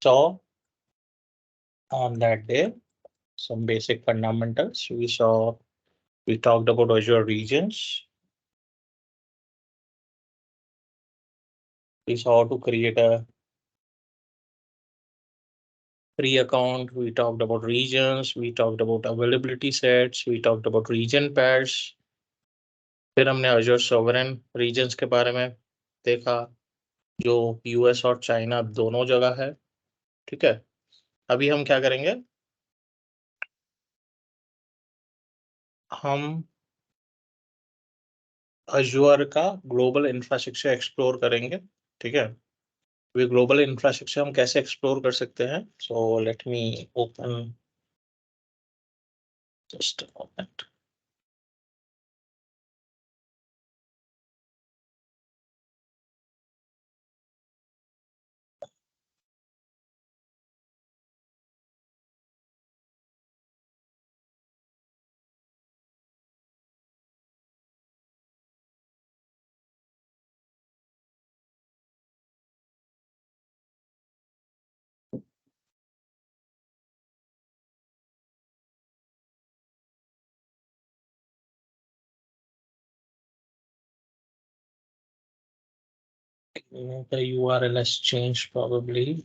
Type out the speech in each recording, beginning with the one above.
saw on that day some basic fundamentals. We talked about Azure regions. We saw how to create a free account. We talked about regions. We talked about availability sets. We talked about region pairs. फिर हमने Azure sovereign regions के बारे में देखा, जो US और China दोनों जगह है। ठीक है, अभी हम क्या करेंगे, हम Azure का ग्लोबल इंफ्रास्ट्रक्चर एक्सप्लोर करेंगे। ठीक है, वे ग्लोबल इंफ्रास्ट्रक्चर हम कैसे एक्सप्लोर कर सकते हैं। So let me open just a moment. The URL has changed probably.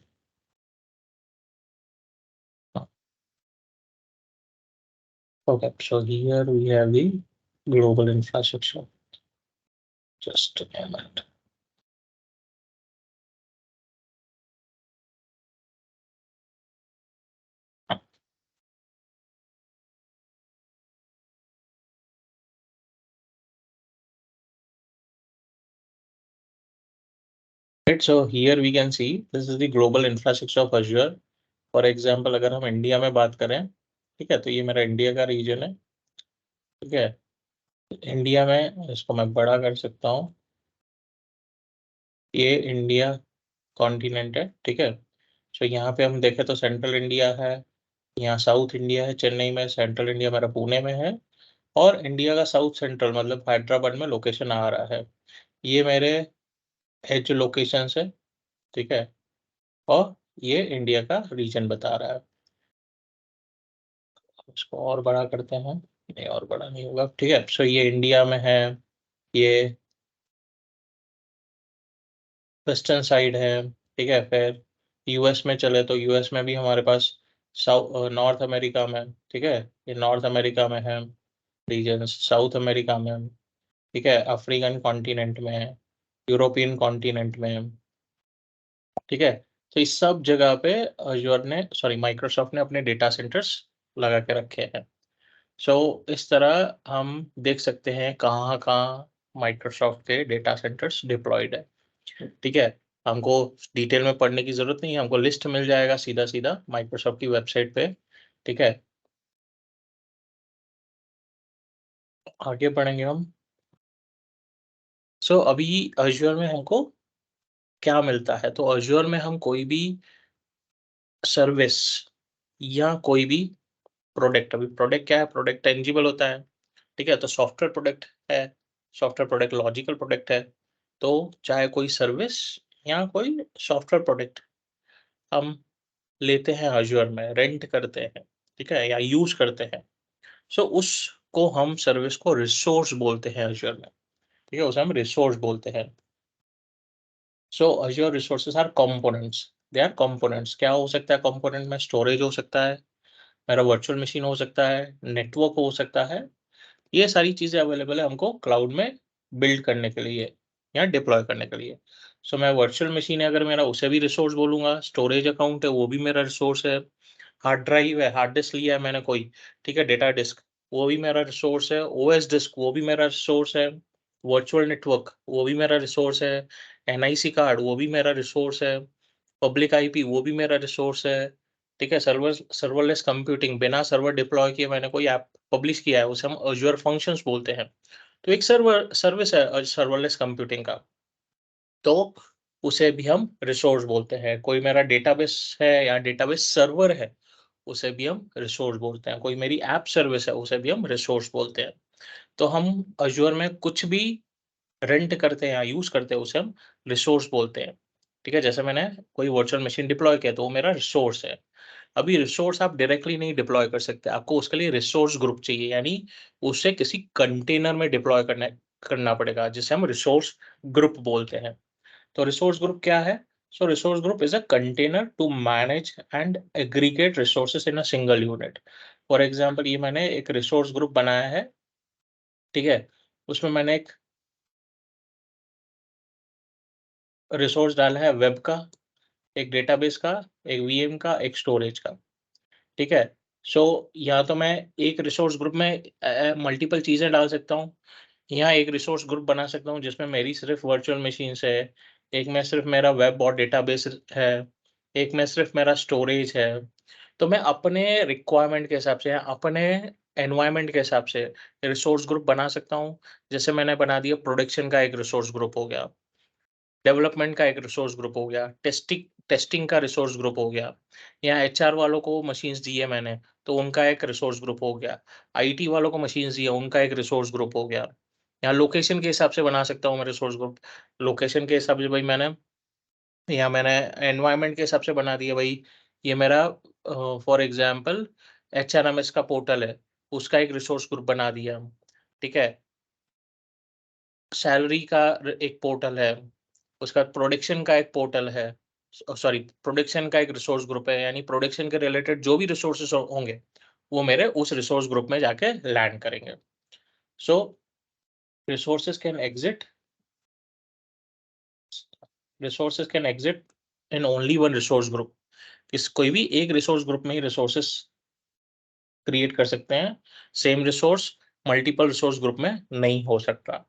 Okay, so here we have the global infrastructure. Just a moment. Right, so here we can see this is the global infrastructure of Azure. For example, अगर हम India में बात करें, ठीक है, तो ये मेरा इंडिया का रीजन है। ठीक है, इंडिया में इसको मैं बड़ा कर सकता हूँ, ये इंडिया कॉन्टिनेंट है। ठीक है, सो यहाँ पे हम देखें तो सेंट्रल इंडिया है, यहाँ साउथ इंडिया है चेन्नई में, सेंट्रल इंडिया मेरा पुणे में है, और इंडिया का साउथ सेंट्रल मतलब हैदराबाद में लोकेशन आ रहा है। ये मेरे एज लोकेशन है। ठीक है, और ये इंडिया का रीजन बता रहा है। इसको और बड़ा करते हैं, नहीं और बड़ा नहीं होगा। ठीक है, सो ये इंडिया में है, ये वेस्टर्न साइड है। ठीक है, फिर यूएस में चले तो यूएस में भी हमारे पास नॉर्थ अमेरिका में, ठीक है, ये नॉर्थ अमेरिका में है रीजन, साउथ अमेरिका में, ठीक है, अफ्रीकन कॉन्टिनेंट में है, यूरोपियन कॉन्टिनेंट में है। ठीक है, तो इस सब जगह पे अजूर ने माइक्रोसॉफ्ट ने अपने डेटा सेंटर्स लगा के रखे हैं। सो इस तरह हम देख सकते हैं कहाँ कहाँ माइक्रोसॉफ्ट के डेटा सेंटर्स डिप्लॉयड है। ठीक है, हमको डिटेल में पढ़ने की जरूरत नहीं है, हमको लिस्ट मिल जाएगा सीधा सीधा माइक्रोसॉफ्ट की वेबसाइट पे। ठीक है, आगे बढ़ेंगे हम। सो अभी अजूर में हमको क्या मिलता है, तो अजूर में हम कोई भी सर्विस या कोई भी प्रोडक्ट, अभी प्रोडक्ट क्या है, प्रोडक्ट टेंजिबल होता है। ठीक है, तो सॉफ्टवेयर प्रोडक्ट है, सॉफ्टवेयर प्रोडक्ट लॉजिकल प्रोडक्ट है। तो चाहे कोई सर्विस या कोई सॉफ्टवेयर प्रोडक्ट हम लेते हैं अजूर में, रेंट करते हैं, ठीक है, या यूज करते हैं, सो उसको हम सर्विस को रिसोर्स बोलते हैं अजूर में। ठीक है, उसे हम रिसोर्स बोलते हैं। So Azure resources are components, they are components. क्या हो सकता है कंपोनेंट में, स्टोरेज हो सकता है, मेरा वर्चुअल मशीन हो सकता है, नेटवर्क हो सकता है, ये सारी चीजें अवेलेबल है हमको क्लाउड में बिल्ड करने के लिए या डिप्लॉय करने के लिए। सो मैं वर्चुअल मशीन है अगर मेरा, उसे भी रिसोर्स बोलूंगा, स्टोरेज अकाउंट है वो भी मेरा रिसोर्स है, हार्ड ड्राइव है, हार्ड डिस्क लिया है मैंने कोई, ठीक है, डेटा डिस्क, वो भी मेरा रिसोर्स है, ओएस डिस्क वो भी मेरा रिसोर्स है, वर्चुअल नेटवर्क वो भी मेरा रिसोर्स है, एनआईसी कार्ड वो भी मेरा रिसोर्स है, पब्लिक आईपी वो भी मेरा रिसोर्स है। ठीक है, सर्वरलेस कंप्यूटिंग, बिना सर्वर डिप्लॉय किए मैंने कोई ऐप पब्लिश किया है, उसे हम अजूर फंक्शंस बोलते हैं। तो एक सर्विस है सर्वरलेस कंप्यूटिंग का, तो उसे भी हम रिसोर्स बोलते हैं। कोई मेरा डेटाबेस है या डेटाबेस सर्वर है, उसे भी हम रिसोर्स बोलते हैं। कोई मेरी ऐप सर्विस है, उसे भी हम रिसोर्स बोलते हैं। तो हम अजूर में कुछ भी रेंट करते हैं या यूज करते हैं, उसे हम रिसोर्स बोलते हैं। ठीक है, जैसे मैंने कोई वर्चुअल मशीन डिप्लॉय किया तो वो मेरा रिसोर्स है। अभी रिसोर्स आप डायरेक्टली नहीं डिप्लॉय कर सकते, आपको उसके लिए रिसोर्स ग्रुप चाहिए, यानी उसे किसी कंटेनर में डिप्लॉय करना पड़ेगा, जिसे हम रिसोर्स ग्रुप बोलते हैं। तो रिसोर्स ग्रुप क्या है? So resource group is a container to manage and aggregate resources in a single unit. For example, ये मैंने एक रिसोर्स ग्रुप बनाया है, ठीक है? उसमें मैंने एक रिसोर्स डाला है वेब का, एक डेटाबेस का, एक वीएम का, एक स्टोरेज का, ठीक है? सो या तो मैं एक रिसोर्स ग्रुप में मल्टीपल चीज़ें डाल सकता हूँ, या एक रिसोर्स ग्रुप बना सकता हूँ जिसमें मेरी सिर्फ़ वर्चुअल मशीन्स है, एक में सिर्फ़ मेरा वेब और डेटाबेस है, एक में सिर्फ़ मेरा स्टोरेज है। तो मैं अपने रिक्वायरमेंट के हिसाब से या अपने एनवायरनमेंट के हिसाब से रिसोर्स ग्रुप बना सकता हूँ। जैसे मैंने बना दिया, प्रोडक्शन का एक रिसोर्स ग्रुप हो गया, डेवलपमेंट का एक रिसोर्स ग्रुप हो गया, टेस्टिंग टेस्टिंग का रिसोर्स ग्रुप हो गया, या एचआर वालों को मशीन्स दी है मैंने, तो उनका एक रिसोर्स ग्रुप हो गया, आईटी वालों को मशीन्स दी है, उनका एक रिसोर्स ग्रुप हो गया। या लोकेशन के हिसाब से बना सकता हूँ मैं रिसोर्स ग्रुप। लोकेशन के हिसाब से भाई मैंने एनवायरनमेंट के हिसाब से बना दिया भाई, ये मेरा फॉर एग्ज़ाम्पल एचआरएमएस का पोर्टल है, उसका एक रिसोर्स ग्रुप बना दिया, ठीक है? सैलरी का एक पोर्टल है, उसका प्रोडक्शन का एक पोर्टल है, सॉरी, प्रोडक्शन का एक रिसोर्स ग्रुप है, यानी प्रोडक्शन के रिलेटेड जो भी रिसोर्सेस होंगे, वो मेरे उस रिसोर्स ग्रुप में जाके लैंड करेंगे। So resources can exist resources can exist in only one resource group. इस कोई भी एक रिसोर्स ग्रुप में ही रिसोर्सेस क्रिएट कर सकते हैं। Same resource multiple resource group में नहीं हो सकता।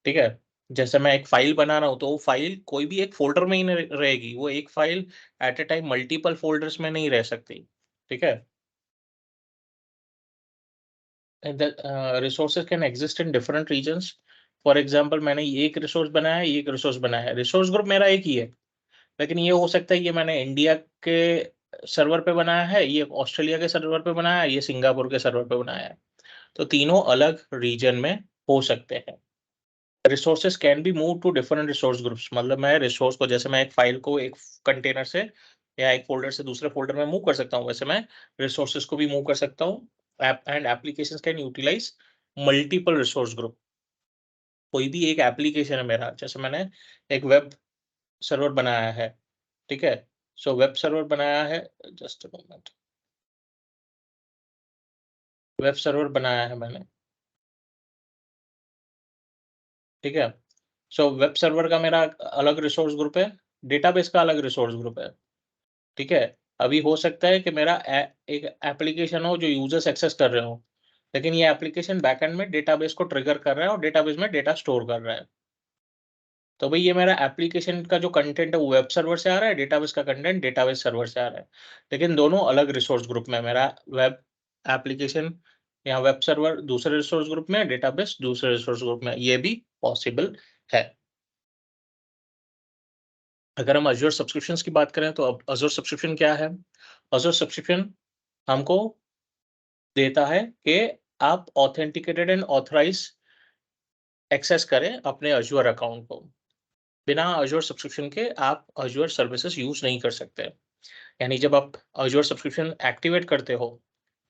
ठीक है? जैसे मैं एक फ़ाइल बना रहा हूँ, तो वो फ़ाइल कोई भी एक फ़ोल्डर में ही नहीं रहेगी, वो एक file at a time multiple folders में नहीं रह सकती, ठीक है? And the resources can exist in different regions. For example, मैंने ये एक रिसोर्स बनाया है, ये एक रिसोर्स बनाया है। रिसोर्स ग्रुप मेरा एक ही है, लेकिन ये हो सकता है ये मैंने इंडिया के सर्वर पे बनाया है, ये ऑस्ट्रेलिया के सर्वर पे बनाया है, ये सिंगापुर के सर्वर पे बनाया है। तो तीनों अलग रीजन में हो सकते हैं। Resources can be move to different resource groups, मतलब मैं रिसोर्स को, जैसे मैं एक फाइल को एक कंटेनर से या एक फ़ोल्डर से दूसरे फ़ोल्डर में मूव कर सकता हूँ, वैसे मैं रिसोर्सेज को भी मूव कर सकता हूँ। App and applications can utilize multiple resource group. कोई भी एक एप्लीकेशन है मेरा, जैसे मैंने एक वेब सर्वर बनाया है, ठीक है? सो वेब सर्वर बनाया है, just a moment, web server बनाया है मैंने, ठीक है? सो वेब सर्वर का मेरा अलग रिसोर्स ग्रुप है, डेटाबेस का अलग रिसोर्स ग्रुप है। ठीक है? अभी हो सकता है कि मेरा एक एप्लीकेशन हो जो यूज़र्स एक्सेस कर रहे हों, लेकिन ये एप्लीकेशन बैकएंड में डेटाबेस को ट्रिगर कर रहा है और डेटाबेस में डेटा स्टोर कर रहा है। तो भई ये मेरा एप्लीकेशन का जो कंटेंट है वो वेब सर्वर से आ रहा है, डेटाबेस का कंटेंट डेटाबेस सर्वर से आ रहा है। लेकिन दोनों अलग रिसोर्स ग्रुप में है, मेरा वेब एप्लीकेशन या वेब सर्वर दूसरे रिसोर्स ग्रुप में है, डेटाबेस दूसरे रिसोर्स ग्रुप में है, ये भी पॉसिबल है। अगर हम अज़ूर सब्सक्रिप्शंस की बात करें, तो अब अज़ूर सब्सक्रिप्शन क्या है? अज़ूर सब्सक्रिप्शन हमको देता है कि आप ऑथेंटिकेटेड एंड ऑथराइज़ एक्सेस करें अपने अज़ूर अकाउंट को। बिना अज़ूर सब्सक्रिप्शन के आप अज़ूर सर्विसेज़ यूज़ नहीं कर सकते। यानी जब आप अज़ूर सब्सक्रिप्शन एक्टिवेट करते हो,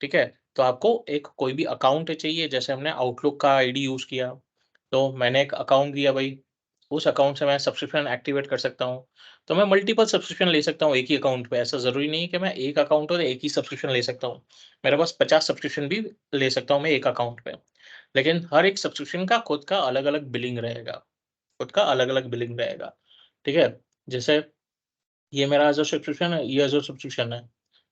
ठीक है? तो आपको एक कोई भी अकाउंट चाहिए, जैसे हमने आउटलुक का आईडी यूज़ किया, तो मैंने एक अकाउंट दिया भई, उस अकाउंट से मैं सब्सक्रिप्शन एक्टिवेट कर सकता हूँ। तो मैं मल्टीपल सब्सक्रिप्शन ले सकता हूँ एक ही अकाउंट पे, ऐसा ज़रूरी नहीं है कि मैं एक अकाउंट और एक ही सब्सक्रिप्शन ले सकता हूँ। मेरे पास 50 सब्सक्रिप्शन भी ले सकता हूँ मैं एक अकाउंट पे। लेकिन हर एक सब्सक्रिप्शन का खुद का अलग-अलग बिलिंग रहेगा, खुद का अलग-अलग बिलिंग रहेगा, ठीक है? जैसे ये मेरा एज़ अ सब्सक्रिप्शन है, ये एज़ अ सब्सक्रिप्शन है।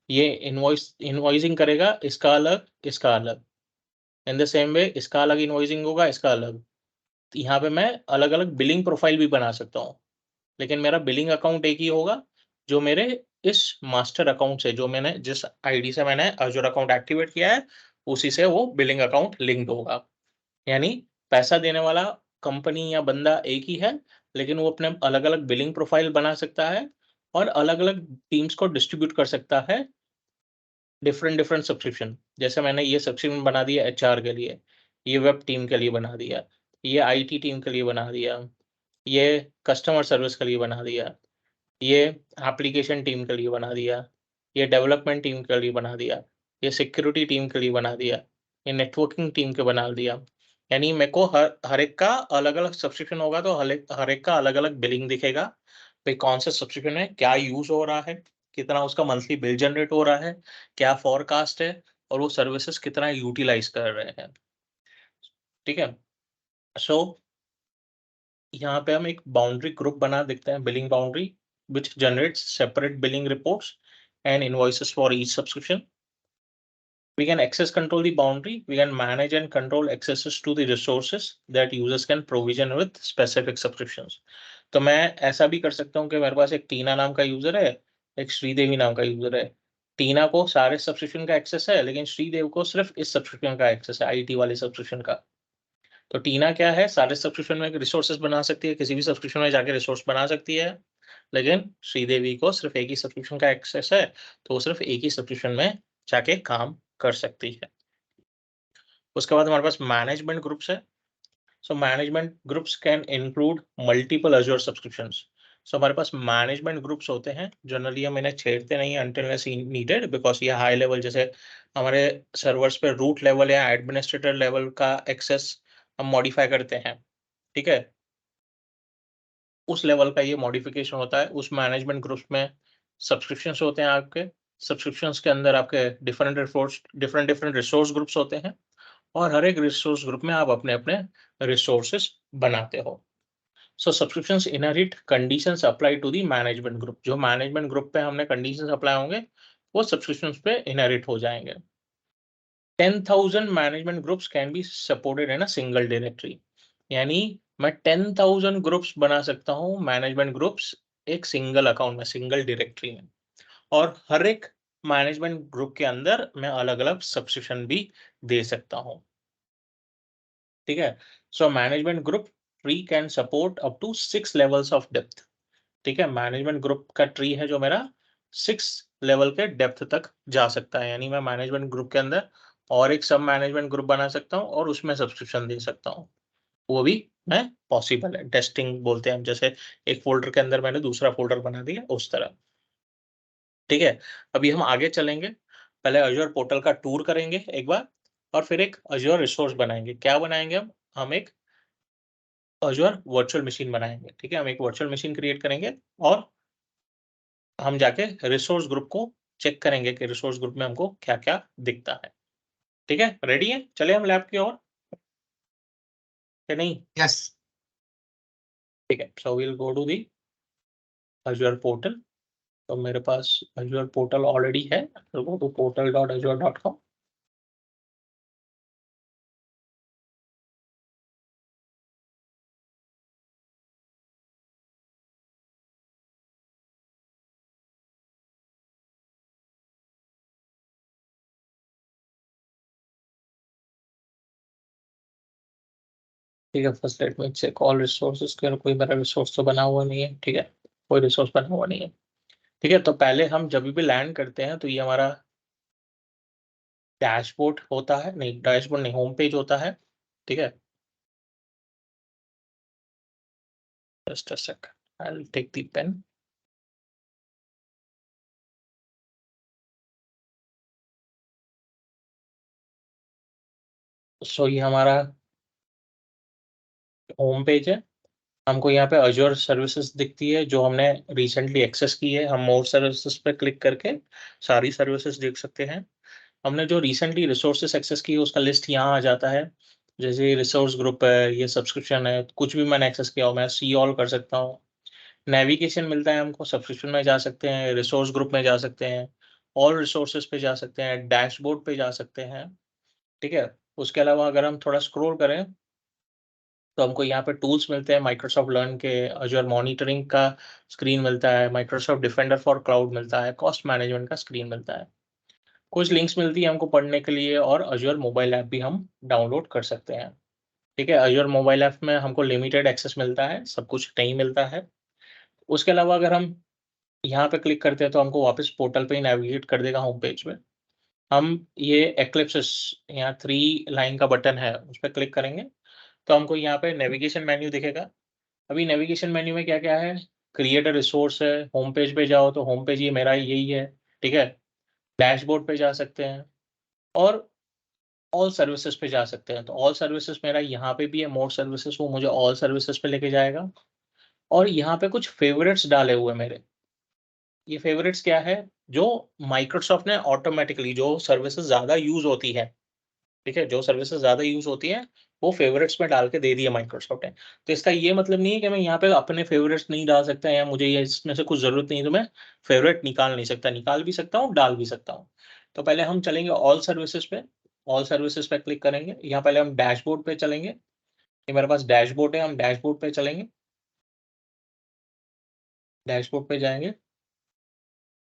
ये इनवॉइसिंग करेगा, इसका अलग, इसका अलग। इन द सेम वे इसका अलग इनवॉइसिंग होगा, इसका अलग। तो यहाँ पे मैं अलग-अलग बिलिंग प्रोफाइल भी बना सकता हूँ। लेकिन मेरा बिलिंग अकाउंट एक ही होगा, जो मेरे इस मास्टर अकाउंट से, जो मैंने जिस आईडी से मैंने अज़ूर अकाउंट एक्टिवेट किया है, उसी से वो बिलिंग अकाउंट लिंक्ड होगा। यानी पैसा देने वाला कंपनी या बंदा एक ही है, लेकिन वो अपने अलग-अलग बिलिंग प्रोफाइल बना सकता है और अलग-अलग टीम्स को डिस्ट्रीब्यूट कर सकता है डिफरेंट डिफरेंट सब्सक्रिप्शन। जैसे मैंने ये सब्सक्रिप्शन बना दिया एचआर के लिए, ये वेब टीम के लिए बना दिया, ये आईटी टीम के लिए बना दिया, ये कस्टमर सर्विस के लिए बना दिया। ये एप्लीकेशन टीम के लिए बना दिया, ये डेवलपमेंट टीम के लिए बना दिया, ये सिक्योरिटी टीम के लिए बना दिया, ये नेटवर्किंग टीम के बना दिया। यानी मेरे को हर हर एक का अलग-अलग सब्सक्रिप्शन होगा तो हर एक का अलग-अलग बिलिंग दिखेगा। भाई कौन सा सब्सक्रिप्शन है, क्या यूज़ हो रहा है, कितना उसका मंथली बिल जनरेट हो रहा है, क्या फ़ॉरकास्ट है और वो सर्विसेज़ कितना यूटिलाइज़ कर रहे हैं। ठीक है? सो यहाँ पे हम एक बाउंड्री ग्रुप बना देते हैं, billing boundary which generates separate billing reports and invoices for each subscription. We can access control the boundary. We can manage and control accesses to the resources that users can provision with specific subscriptions. तो मैं ऐसा भी कर सकता हूँ कि मेरे पास एक टीना नाम का यूजर है, एक श्रीदेवी नाम का यूजर है। टीना को सारे सब्सक्रिप्शन का एक्सेस है, लेकिन श्रीदेव को सिर्फ इस सब्सक्रिप्शन का एक्सेस है, आईटी वाले सब्सक्रिप्शन का। तो टीना क्या है, सारे सब्सक्रिप्शन में रिसोर्सेज बना सकती है, किसी भी सब्सक्रिप्शन में जाके रिसोर्स बना सकती है, लेकिन श्रीदेवी को सिर्फ एक ही सब्सक्रिप्शन का एक्सेस है, तो वो सिर्फ एक ही सब्सक्रिप्शन में जाके काम कर सकती है। उसके बाद हमारे पास मैनेजमेंट ग्रुप्स है। So management groups can include multiple Azure subscriptions. So हमारे पास मैनेजमेंट ग्रुप्स होते हैं, जनरली हम इन्हें छेड़ते नहीं अनटिल अनलेस नीडेड, बिकॉज़ ये हाई लेवल जैसे हमारे सर्वर्स पे रूट लेवल या एडमिनिस्ट्रेटर लेवल का एक्सेस हम मॉडिफाई करते हैं, ठीक है? उस लेवल का ये मॉडिफिकेशन होता है, उस मैनेजमेंट ग्रुप्स में सब्सक्रिप्शंस होते हैं आपके, सब्सक्रिप्शंस के अंदर आपके डिफरेंट रिसोर्स ग्रुप्स होते हैं और हर एक रिसोर्स ग्रुप में आप अपने-अपने रिसोर्सेस बनाते हो। So subscriptions inherit conditions apply to the management group. जो मैनेजमेंट ग्रुप पे हमने कंडीशंस अप्लाई होंगे, वो सब्सक्रिप्शंस पे इनहेरिट हो जाएँगे। 10,000 management groups can be supported in a single directory. यानी मैं 10,000 ग्रुप्स बना सकता हूँ, मैनेजमेंट ग्रुप्स एक सिंगल अकाउंट में, सिंगल डायरेक्टरी में, और हर एक मैनेजमेंट ग्रुप के अंदर मैं अलग-अलग सब्सक्रिप्शन भी दे सकता हूँ। ठीक है? So management group tree can support up to 6 levels of depth. ठीक है? मैनेजमेंट ग्रुप का ट्री है जो मेरा 6 लेवल के डेप्थ तक जा सकता है। यानी मैं मैनेजमेंट ग्रुप के अंदर और एक सब मैनेजमेंट ग्रुप बना सकता हूँ और उसमें सब्सक्रिप्शन दे सकता हूँ। वो भी मैं पॉसिबल है। टेस्टिंग बोलते हैं हम, जैसे एक फ़ोल्डर के अंदर मैंने दूसरा फ़ोल्डर बना दिया उस तरह। ठीक है? अभी हम आगे चलेंगे। पहले अज़ूर पोर्टल का टूर करेंगे एक बार और फिर एक अज़ूर रिसोर्स बनाएँगे। क्या बनाएँगे हम? हम एक अज़ूर वर्चुअल मशीन बनाएँगे। ठीक है? हम एक वर्चुअल मशीन क्रिएट करेंगे और हम जाके रिसोर्स ग्रुप को चेक करेंगे कि रिसोर्स ग्रुप में हमको क्या-क्या दिखता है। ठीक है? रेडी हैं? चलें हम लैब की ओर या नहीं? Yes. ठीक है। So we will go to the Azure portal. तो मेरे पास अज़ूर पोर्टल ऑलरेडी है। तो गो टू portal.azure.com। ठीक है, first let me check all resources के कोई मेरा रिसोर्स तो बना हुआ नहीं है। ठीक है? कोई रिसोर्स बना हुआ नहीं है। ठीक है? तो पहले हम जभी भी लैंड करते हैं तो ये हमारा डैशबोर्ड होता है, नहीं डैशबोर्ड नहीं, होम पेज होता है। ठीक है? Just a second, I will take the pen. So ये हमारा होम पेज है। हमको यहाँ पे अज़ूर सर्विसेज़ दिखती है जो हमने रिसेंटली एक्सेस की है। हम मोर सर्विसेज़ पे क्लिक करके सारी सर्विसेज़ देख सकते हैं। हमने जो रिसेंटली रिसोर्सेज़ एक्सेस की है उसका लिस्ट यहाँ आ जाता है। जैसे रिसोर्स ग्रुप है, ये सब्सक्रिप्शन है, कुछ भी मैंने एक्सेस किया हो मैं सी ऑल कर सकता हूँ। नेविगेशन मिलता है हमको, सब्सक्रिप्शन में जा सकते हैं, रिसोर्स ग्रुप में जा सकते हैं, ऑल रिसोर्सेज़ पे जा सकते हैं, डैशबोर्ड पे जा सकते हैं। ठीक है? उसके अलावा अगर हम थोड़ा स्क्रॉल करें तो हमको यहाँ पे टूल्स मिलते हैं, माइक्रोसॉफ्ट लर्न के, अज़ूर मॉनिटरिंग का स्क्रीन मिलता है, माइक्रोसॉफ्ट डिफेंडर फॉर क्लाउड मिलता है, कॉस्ट मैनेजमेंट का स्क्रीन मिलता है। कुछ लिंक्स मिलती है हमको पढ़ने के लिए और अज़ूर मोबाइल ऐप भी हम डाउनलोड कर सकते हैं। ठीक है? अज़ूर मोबाइल ऐप में हमको लिमिटेड एक्सेस मिलता है, सब कुछ नहीं मिलता है। उसके अलावा अगर हम यहाँ पे क्लिक करते हैं तो हमको वापस पोर्टल पे ही नेविगेट कर देगा होम पेज में। हम ये एक्लिप्सिस, यहाँ 3 लाइन का बटन है, उस पे क्लिक करेंगे तो हमको यहाँ पे नेविगेशन मेन्यू दिखेगा। अभी नेविगेशन मेन्यू में क्या-क्या है? क्रिएट अ रिसोर्स है, होम पेज पे जाओ तो होम पेज ये मेरा यही है, ठीक है। डैशबोर्ड पे जा सकते हैं और ऑल सर्विसेज पे जा सकते हैं। तो ऑल सर्विसेज मेरा यहाँ पे भी है, मोर सर्विसेज, वो मुझे ऑल सर्विसेज पे लेके जाएगा। और यहाँ पे कुछ फेवरेट्स डाले हुए हैं मेरे। ये फेवरेट्स क्या है? जो माइक्रोसॉफ्ट ने ऑटोमेटिकली जो सर्विसेज ज़्यादा यूज़ होती है, ठीक है? जो सर्विसेज ज़्यादा यूज़ होती हैं, वो फेवरेट्स में डाल के दे दी है माइक्रोसॉफ्ट ने। तो इसका ये मतलब नहीं है कि मैं यहाँ पे अपने फेवरेट्स नहीं डाल सकता या मुझे ये इसमें से कुछ ज़रूरत नहीं है तो मैं फेवरेट निकाल नहीं सकता। निकाल भी सकता हूँ, डाल भी सकता हूँ। तो पहले हम चलेंगे ऑल सर्विसेज पे, ऑल सर्विसेज पे क्लिक करेंगे। यहाँ पहले हम डैशबोर्ड पे चलेंगे। ये मेरे पास डैशबोर्ड है, हम डैशबोर्ड पे चलेंगे। डैशबोर्ड पे जाएँगे,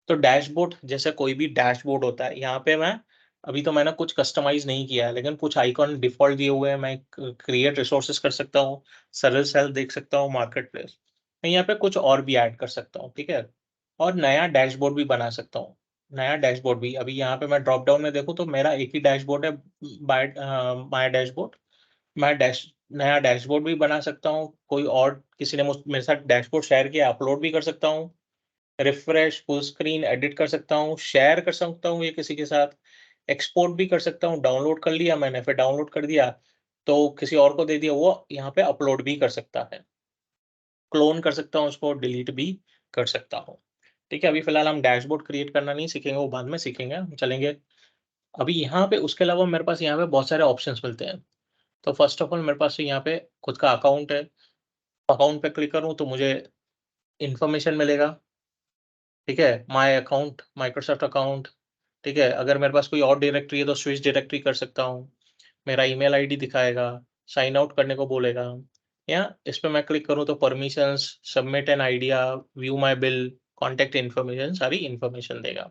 तो डैशबोर्ड जैसे कोई भी डैशबोर्ड होता है, यहाँ पे मैं अभी तो मैंने कुछ कस्टमाइज़ नहीं किया है, लेकिन कुछ आइकॉन डिफ़ॉल्ट दिए हुए हैं। मैं क्रिएट रिसोर्सेज़ कर सकता हूँ, सर्विस हेल्प देख सकता हूँ, मार्केट प्लेस। मैं यहाँ पे कुछ और भी ऐड कर सकता हूँ, ठीक है? और नया डैशबोर्ड भी बना सकता हूँ। नया डैशबोर्ड भी अभी यहाँ पे मैं ड्रॉप डाउन में देखूँ तो मेरा एक ही डैशबोर्ड है, माय डैशबोर्ड। मैं नया डैशबोर्ड भी बना सकता हूँ, कोई और किसी ने मेरे साथ डैशबोर्ड शेयर किया, अपलोड भी कर सकता हूँ। रिफ्रेश, फुल स्क्रीन एडिट कर सकता हूँ, शेयर कर सकता हूँ ये किसी के साथ, एक्सपोर्ट भी कर सकता हूँ, डाउनलोड कर लिया मैंने, फिर डाउनलोड कर दिया, तो किसी और को दे दिया, वो यहाँ पे अपलोड भी कर सकता है। क्लोन कर सकता हूँ उसको, डिलीट भी कर सकता हूँ। ठीक है, अभी फ़िलहाल हम डैशबोर्ड क्रिएट करना नहीं सीखेंगे, वो बाद में सीखेंगे, हम चलेंगे। अभी यहाँ पे उसके अलावा मेरे पास यहाँ पे बहुत सारे ऑप्शंस मिलते हैं। तो फर्स्ट ऑफ ऑल मेरे पास यहाँ पे खुद का अकाउंट है। अकाउंट पे क्लिक करूँ तो मुझे इन्फॉर्मेशन मिलेगा। ठीक है? माय अकाउंट, माइक्रोसॉफ्ट अकाउंट, ठीक है? अगर मेरे पास कोई और डायरेक्टरी है तो स्विच डायरेक्टरी कर सकता हूँ। मेरा ईमेल आईडी दिखाएगा, साइन आउट करने को बोलेगा, या इस पे मैं क्लिक करूँ तो permissions, submit an idea, view my bill, contact information, सारी इन्फॉर्मेशन देगा।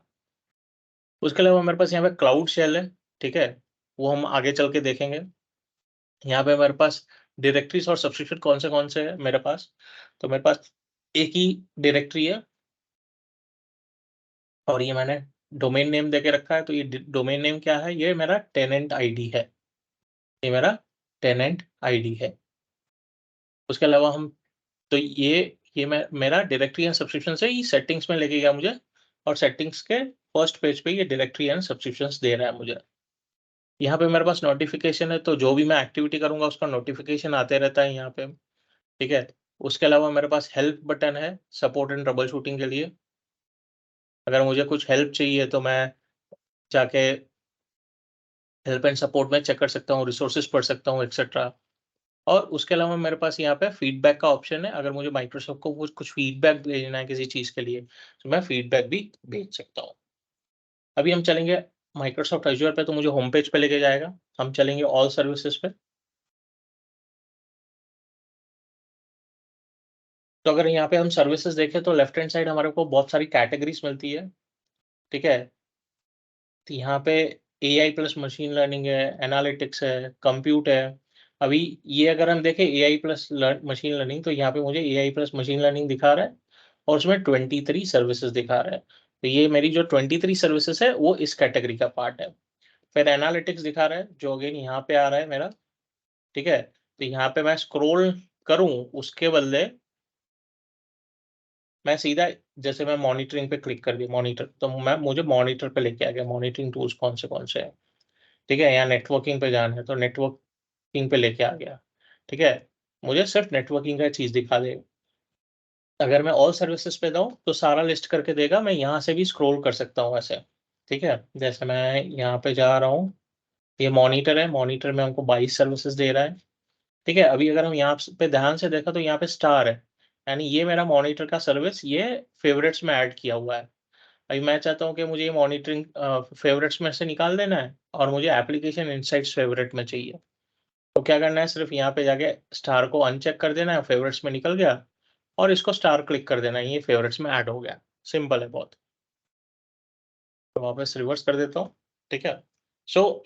उसके अलावा मेरे पास यहाँ पे क्लाउड शेल है, ठीक है? वो हम आगे चल के देखेंगे। यहाँ पे मेरे पास डायरेक्टरीज़ और सब्सक्रिप्शन कौन से हैं मेरे पास। तो मेरे पास एक ही डायरेक्टरी है और ये मैंने डोमेन नेम देके रखा है। तो ये डोमेन नेम क्या है? ये मेरा टेनेंट आईडी है। ये मेरा टेनेंट आईडी है। उसके अलावा हम तो ये मैं मेरा डायरेक्टरी एंड सब्सक्रिप्शन से ही सेटिंग्स में लेके गया मुझे, और सेटिंग्स के फर्स्ट पेज पे ये डायरेक्टरी एंड सब्सक्रिप्शंस दे रहा है मुझे। यहाँ पे मेरे पास नोटिफ़िकेशन है, तो जो भी मैं एक्टिविटी करूँगा उसका नोटिफ़िकेशन आते रहता है यहाँ पे, ठीक है? उसके अलावा मेरे पास हेल्प बटन है, सपोर्ट एंड ट्रबल शूटिंग के लिए। अगर मुझे कुछ हेल्प चाहिए तो मैं जाके हेल्प एंड सपोर्ट में चेक कर सकता हूँ, रिसोर्सेज़ पढ़ सकता हूँ एक्सेट्रा। और उसके अलावा मेरे पास यहाँ पे फीडबैक का ऑप्शन है। अगर मुझे माइक्रोसॉफ्ट को कुछ फीडबैक भेजना है किसी चीज़ के लिए, तो मैं फीडबैक भी भेज सकता हूँ। अभी हम चलेंगे माइक्रोसॉफ्ट अज़ूर पे, तो मुझे होम पेज पे लेके जाएगा। हम चलेंगे ऑल सर्विसेज़ पे। तो अगर यहाँ पे हम सर्विसेज़ देखें तो लेफ्ट हैंड साइड हमारे को बहुत सारी कैटेगरीज़ मिलती है, ठीक है? तो यहाँ पे एआई प्लस मशीन लर्निंग है, एनालिटिक्स है, कंप्यूट है। अभी ये अगर हम देखें एआई प्लस मशीन लर्निंग, तो यहाँ पे मुझे एआई प्लस मशीन लर्निंग दिखा रहा है और उसमें 23 सर्विसेज दिखा रहा है। तो ये मेरी जो 23 सर्विसेज है वो इस कैटेगरी का पार्ट है। फिर एनालिटिक्स दिखा रहा है जो अगेन यहाँ पे आ रहा है मेरा, ठीक है? तो यहाँ पे मैं स्क्रॉल करूँ उसके बदले मैं सीधा, जैसे मैं मॉनिटरिंग पे क्लिक कर दिया, मॉनिटर, तो मैं मुझे मॉनिटर पे लेके आ गया, मॉनिटरिंग टूल्स कौन से हैं। ठीक है? यहाँ नेटवर्किंग पे जाना है तो नेटवर्किंग पे लेके आ गया, ठीक है? मुझे सिर्फ़ नेटवर्किंग का चीज़ दिखा देगा। अगर मैं ऑल सर्विसेज़ पे जाऊँ तो सारा लिस्ट करके देगा, मैं यहाँ से भी स्क्रॉल कर सकता हूँ ऐसे, ठीक है? जैसे मैं यहाँ पे जा रहा हूँ, ये मॉनिटर है, मॉनिटर में हमको 22 सर्विसेज़ दे रहा है, ठीक है? अभी अगर हम यहाँ पे ध्यान से देखा तो यहाँ पे स्टार है, यानी ये मेरा मॉनिटर का सर्विस ये फ़ेवरेट्स में ऐड किया हुआ है। अभी मैं चाहता हूँ कि मुझे ये मॉनिटरिंग फ़ेवरेट्स में से निकाल देना है और मुझे एप्लीकेशन इनसाइट्स फ़ेवरेट में चाहिए। तो क्या करना है, सिर्फ़ यहाँ पे जाके स्टार को अनचेक कर देना है, फ़ेवरेट्स में निकल गया और इसको स्टार क्लिक कर देना है, ये फ़ेवरेट्स में ऐड हो गया। सिंपल है बहुत। तो वापस रिवर्स कर देता हूँ, ठीक है?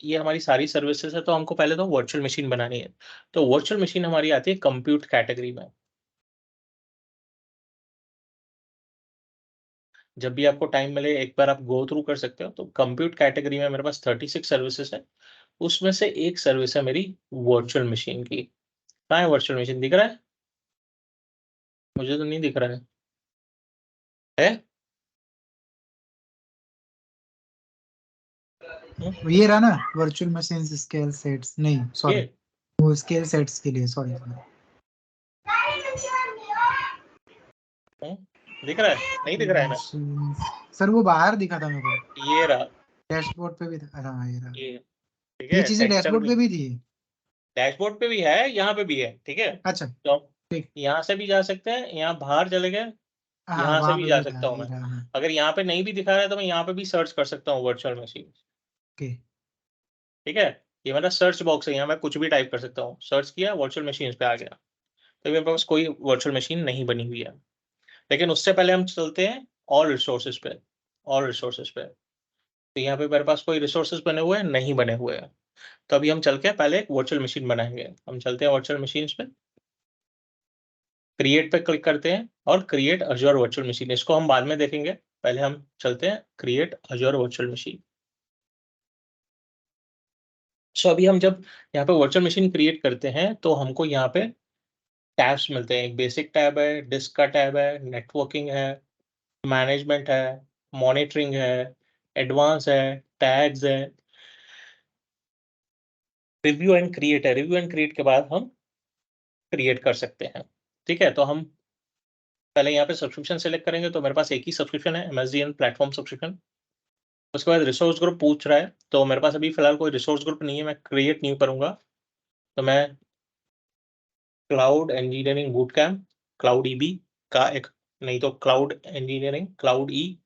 ये हमारी सारी सर्विसेज़ है, तो हमको पहले तो वर्चुअल मशीन बनानी है। तो वर्चुअल मशीन हमारी आती है कंप्यूट कैटेगरी में। जब भी आपको टाइम मिले एक बार आप गो थ्रू कर सकते हो। तो कंप्यूट कैटेगरी में मेरे पास 36 सर्विसेज़ है। उसमें से एक सर्विस है मेरी वर्चुअल मशीन की। कहाँ है वर्चुअल मशीन, दिख रहा है? मुझे तो नहीं दिख रहा है। है? ये रहा ना वर्चुअल मशीन स्केल सेट्स, नहीं सॉरी ये वो स्केल सेट्स के लिए, सॉरी दिख रहा है? नहीं दिख रहा है ना? सर वो बाहर दिखा था मेरे को, ये रहा, डैशबोर्ड पे भी था। हाँ ये रहा, ये ठीक ये है, चीजें टेक्सचर डैशबोर्ड भी पे भी थी। डैशबोर्ड पे भी है, यहाँ पे भी है, ठीक है। अच्छा तो ठीक, यहाँ से भी जा सकते हैं, यहाँ बाहर चले गए, हाँ यहाँ से वहां भी पे जा भी था, सकता हूँ ये मैं। रहा, हाँ अगर यहाँ पे नहीं भी दिखा रहा है तो मैं यहाँ पे भी सर्च कर सकता हूँ वर्चुअल मशीन, ओके। ठीक है। ये मेरा सर्च बॉक्स है, यहाँ मैं कुछ भी टाइप कर सकता हूँ, सर्च किया वर्चुअल मशीन पे आ गया। तो मेरे पास कोई वर्चुअल मशीन नहीं बनी हुई है, लेकिन उससे पहले हम चलते हैं और रिसोर्सेज पे, और रिसोर्सेज पे। तो यहाँ पे मेरे पास कोई रिसोर्सेज बने हुए हैं? नहीं बने हुए हैं। तो अभी हम चल के पहले एक वर्चुअल मशीन बनाएंगे। हम चलते हैं वर्चुअल मशीन पे, क्रिएट पे क्लिक करते हैं और क्रिएट अजूर वर्चुअल मशीन, इसको हम बाद में देखेंगे। पहले हम चलते हैं क्रिएट अजूर वर्चुअल मशीन। सो अभी हम जब यहाँ पे वर्चुअल मशीन क्रिएट करते हैं तो हमको यहाँ पे टैब्स मिलते हैं। एक बेसिक टैब है, डिस्क का टैब है, नेटवर्किंग है, मैनेजमेंट है, मॉनिटरिंग है, एडवांस है, टैग्स है, रिव्यू एंड क्रिएट है। रिव्यू एंड क्रिएट के बाद हम क्रिएट कर सकते हैं, ठीक है। तो हम पहले यहाँ पे सब्सक्रिप्शन सेलेक्ट करेंगे, तो मेरे पास एक ही सब्सक्रिप्शन है, MSDN प्लेटफॉर्म सब्सक्रिप्शन। उसके बाद रिसोर्स ग्रुप पूछ रहा है, तो मेरे पास अभी फिलहाल कोई रिसोर्स ग्रुप नहीं है, मैं क्रिएट न्यू करूंगा। तो मैं cloud engineering boot camp, cloud EB का एक, नहीं तो क्लाउड इंजीनियरिंग क्लाउड ई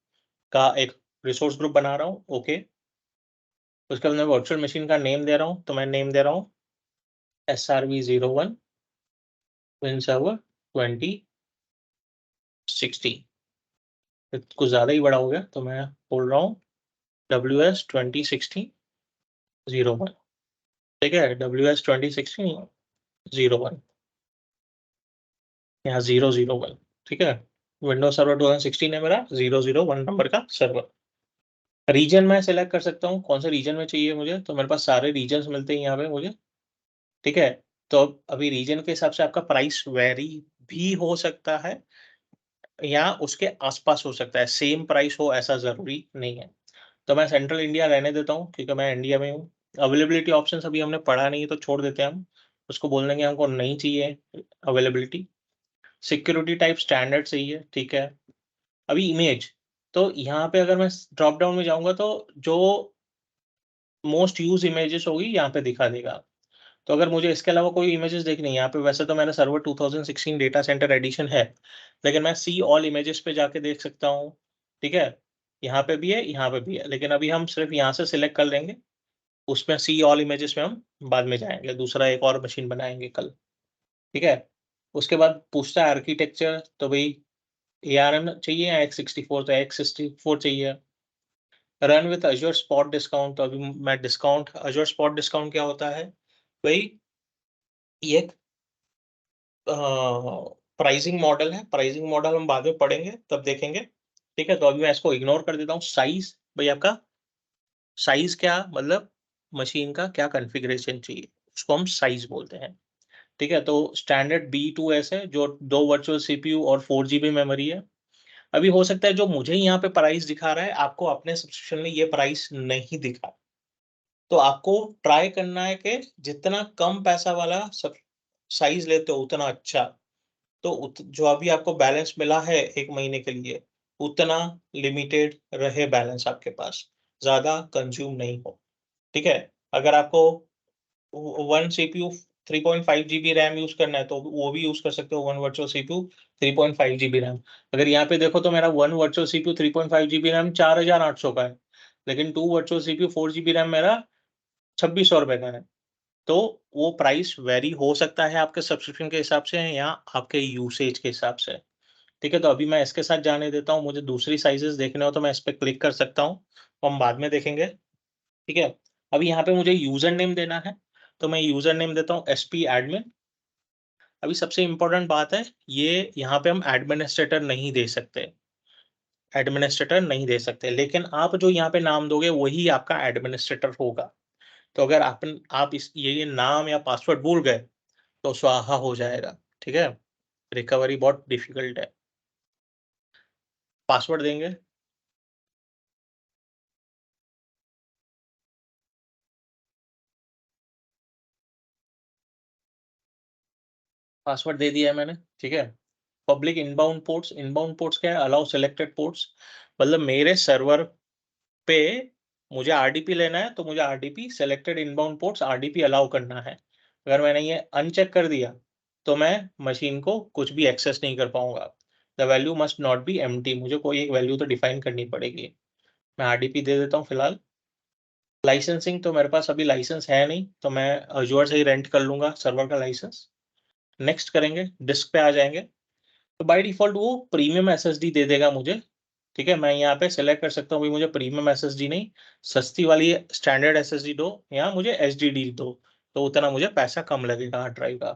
का एक रिसोर्स ग्रुप बना रहा हूँ, ओके। उसके बाद मैं वर्चुअल मशीन का नेम दे रहा हूँ, तो मैं नेम दे रहा हूँ SRV01 विन सर्वर 2060। कुछ ज़्यादा ही बड़ा हो गया, तो मैं बोल रहा हूँ WS2060-01, ठीक है। WS2060-01, यहाँ 001, ठीक है। विंडोज सर्वर 2016 है मेरा, 001 नंबर का सर्वर। रीजन मैं सेलेक्ट कर सकता हूँ, कौन से रीजन में चाहिए मुझे, तो मेरे पास सारे रीजन्स मिलते हैं यहाँ पे मुझे, ठीक है। तो अभी रीजन के हिसाब से आपका प्राइस वेरी भी हो सकता है या उसके आसपास हो सकता है, सेम प्राइस हो ऐसा जरूरी नहीं है। तो मैं सेंट्रल इंडिया रहने देता हूँ क्योंकि मैं इंडिया में हूँ। अवेलेबिलिटी ऑप्शन अभी हमने पढ़ा नहीं है तो छोड़ देते हैं हम, उसको बोल देंगे हमको नहीं चाहिए अवेलेबिलिटी। सिक्योरिटी टाइप स्टैंडर्ड सही है, ठीक है। अभी इमेज, तो यहाँ पे अगर मैं ड्रॉप डाउन में जाऊंगा तो जो मोस्ट यूज इमेजेस होगी यहाँ पे दिखा देगा। तो अगर मुझे इसके अलावा कोई इमेजेस देखनी है यहाँ पे, वैसे तो मेरा सर्वर 2016 डेटा सेंटर एडिशन है, लेकिन मैं सी ऑल इमेजेस पे जाके देख सकता हूँ, ठीक है। यहाँ पे भी है, यहाँ पे भी है, लेकिन अभी हम सिर्फ यहाँ से सिलेक्ट कर लेंगे। उसमें सी ऑल इमेजेस में हम बाद में जाएंगे, दूसरा एक और मशीन बनाएंगे कल, ठीक है। उसके बाद पूछता है आर्किटेक्चर, तो भाई ARM चाहिए या x64, तो x64 चाहिए। Run with Azzur spot discount, तो अभी मैं डिस्काउंट, अजूर स्पॉट डिस्काउंट क्या होता है भाई, ये एक प्राइसिंग मॉडल है। प्राइसिंग मॉडल हम बाद में पढ़ेंगे तब देखेंगे, ठीक है। तो अभी मैं इसको इग्नोर कर देता हूँ। साइज, भाई आपका साइज क्या, मतलब मशीन का क्या कॉन्फ़िगरेशन चाहिए, उसको हम साइज बोलते हैं, ठीक है। तो स्टैंडर्ड B2S है, जो 2 वर्चुअल CPU और 4 GB मेमोरी है। अभी हो सकता है जो मुझे यहाँ पे प्राइस दिखा रहा है, आपको अपने सब्सक्रिप्शन में ये प्राइस नहीं दिखा, तो आपको ट्राई करना है कि जितना कम पैसा वाला सब साइज लेते हो उतना अच्छा। तो जो अभी आपको बैलेंस मिला है 1 महीने के लिए, उतना लिमिटेड रहे बैलेंस आपके पास, ज्यादा कंज्यूम नहीं हो, ठीक है। अगर आपको 1 CPU 3.5 GB रैम यूज करना है तो वो भी यूज कर सकते हो, 1 वर्चुअल CPU 3.5 GB रैम। अगर यहाँ पे देखो तो मेरा 1 वर्चुअल CPU 3.5 GB रैम 4800 का है, लेकिन 2 वर्चुअल CPU 4 GB रैम मेरा 2600 रुपए का है। तो वो प्राइस वेरी हो सकता है आपके सब्सक्रिप्शन के हिसाब से या आपके यूसेज के हिसाब से, ठीक है। तो अभी मैं इसके साथ जाने देता हूँ, मुझे दूसरी साइजेस देखने हो तो मैं इस पर क्लिक कर सकता हूँ, तो हम बाद में देखेंगे, ठीक है। अभी यहाँ पे मुझे यूजर नेम देना है, तो मैं यूजर नेम देता हूँ SP एडमिन। अभी सबसे इंपॉर्टेंट बात है, ये यहाँ पे हम एडमिनिस्ट्रेटर नहीं दे सकते, एडमिनिस्ट्रेटर नहीं दे सकते, लेकिन आप जो यहाँ पे नाम दोगे वही आपका एडमिनिस्ट्रेटर होगा। तो अगर आप इस ये नाम या पासवर्ड भूल गए तो स्वाहा हो जाएगा, ठीक है। रिकवरी बहुत डिफिकल्ट है। पासवर्ड देंगे, पासवर्ड दे दिया है मैंने, ठीक है। पब्लिक इनबाउंड पोर्ट्स क्या है, अलाउ सिलेक्टेड पोर्ट्स, मतलब मेरे सर्वर पे मुझे आरडीपी लेना है तो मुझे RDP selected inbound ports RDP allow करना है। अगर मैंने ये अनचेक कर दिया तो मैं मशीन को कुछ भी एक्सेस नहीं कर पाऊंगा। The value must not be empty, मुझे कोई एक वैल्यू तो डिफाइन करनी पड़ेगी। मैं आरडीपी दे देता हूँ फिलहाल। लाइसेंसिंग तो मेरे पास अभी लाइसेंस है नहीं, तो मैं अजूर से ही रेंट कर लूंगा सर्वर का लाइसेंस। नेक्स्ट करेंगे, डिस्क पे आ जाएंगे, तो बाय डिफॉल्ट वो प्रीमियम एसएसडी दे देगा मुझे, ठीक है। मैं यहाँ पे सेलेक्ट कर सकता हूँ भाई मुझे प्रीमियम एसएसडी नहीं, सस्ती वाली स्टैंडर्ड एसएसडी दो या मुझे एचडीडी दो, तो उतना मुझे पैसा कम लगेगा हार्ड ड्राइव का,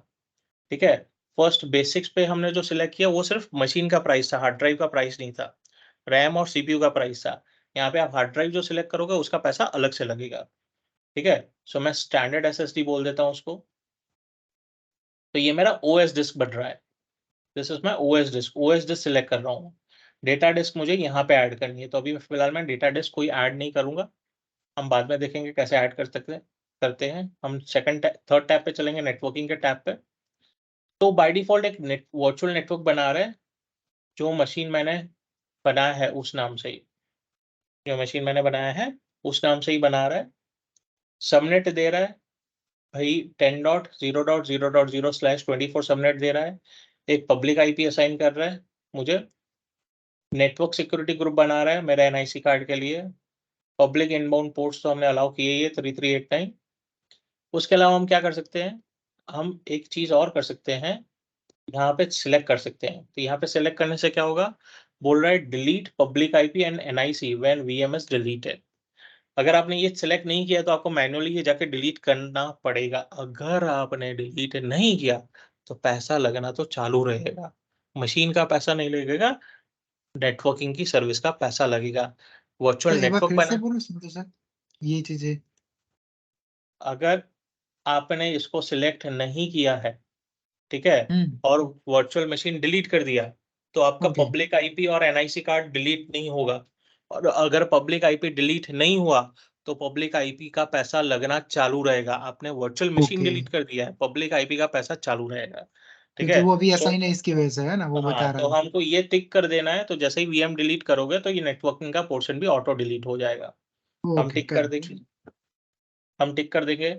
ठीक है। फर्स्ट बेसिक्स पे हमने जो सिलेक्ट किया वो सिर्फ मशीन का प्राइस था, हार्ड ड्राइव का प्राइस नहीं था, रैम और सीपीयू का प्राइस था। यहाँ पे आप हार्ड ड्राइव जो सिलेक्ट करोगे उसका पैसा अलग से लगेगा, ठीक है। सो मैं स्टैंडर्ड एसएसडी बोल देता हूँ उसको। तो ये मेरा ओएस डिस्क बन रहा है, this is my OS disk select कर रहा हूँ। डेटा डिस्क मुझे यहाँ पे ऐड करनी है, तो अभी फिलहाल मैं डेटा डिस्क कोई ऐड नहीं करूंगा, हम बाद में देखेंगे कैसे ऐड कर सकते हैं, करते हैं। हम थर्ड टैब पे चलेंगे, नेटवर्किंग के टैब पे। तो बाय डिफॉल्ट एक वर्चुअल नेटवर्क बना रहे हैं, जो मशीन मैंने बनाया है उस नाम से ही, जो मशीन मैंने बनाया है उस नाम से ही बना रहा है। सबनेट दे रहा है भाई 10.0.0.0/24 सबनेट दे रहा है। एक पब्लिक आईपी असाइन कर रहा है मुझे। नेटवर्क सिक्योरिटी ग्रुप बना रहा है मेरे एनआईसी कार्ड के लिए। पब्लिक इनबाउंड पोर्ट्स तो हमने अलाउ किए ही है 3389। उसके अलावा हम क्या कर सकते हैं, हम एक चीज और कर सकते हैं, यहाँ पे सिलेक्ट कर सकते हैं। तो यहाँ पे सिलेक्ट करने से क्या होगा, बोल रहा है delete public IP and NIC when VMS deleted. अगर आपने ये सिलेक्ट नहीं किया तो आपको मैन्युअली ये जाके डिलीट करना पड़ेगा। अगर आपने डिलीट नहीं किया तो पैसा लगना तो चालू रहेगा, मशीन का पैसा नहीं लगेगा, नेटवर्किंग की सर्विस का पैसा लगेगा। तो वर्चुअल एक बार नेटवर्क फिर से बना, बोलो संतोष सर, ये चीजें। अगर आपने इसको सिलेक्ट नहीं किया है, ठीक है, हम्म। और वर्चुअल मशीन डिलीट कर दिया, तो आपका ओके। पब्लिक आईपी और एनआईसी कार्ड डिलीट नहीं होगा। और अगर पब्लिक आईपी डिलीट नहीं हुआ तो पब्लिक आईपी का पैसा लगना चालू रहेगा। आपने वर्चुअल मशीन ओके, डिलीट कर दिया है, पब्लिक आईपी का पैसा चालू रहेगा, ठीक क्योंकि है। वो अभी सो असाइन है इसकी वजह से, है ना, वो हाँ, बता रहा तो है। हमको ये टिक कर देना है, तो जैसे ही वीएम डिलीट करोगे तो ये नेटवर्किंग का पोर्शन भी ऑटो डिलीट हो जाएगा। हम ओके, टिक कर करेक्ट। देंगे, हम टिक कर देंगे।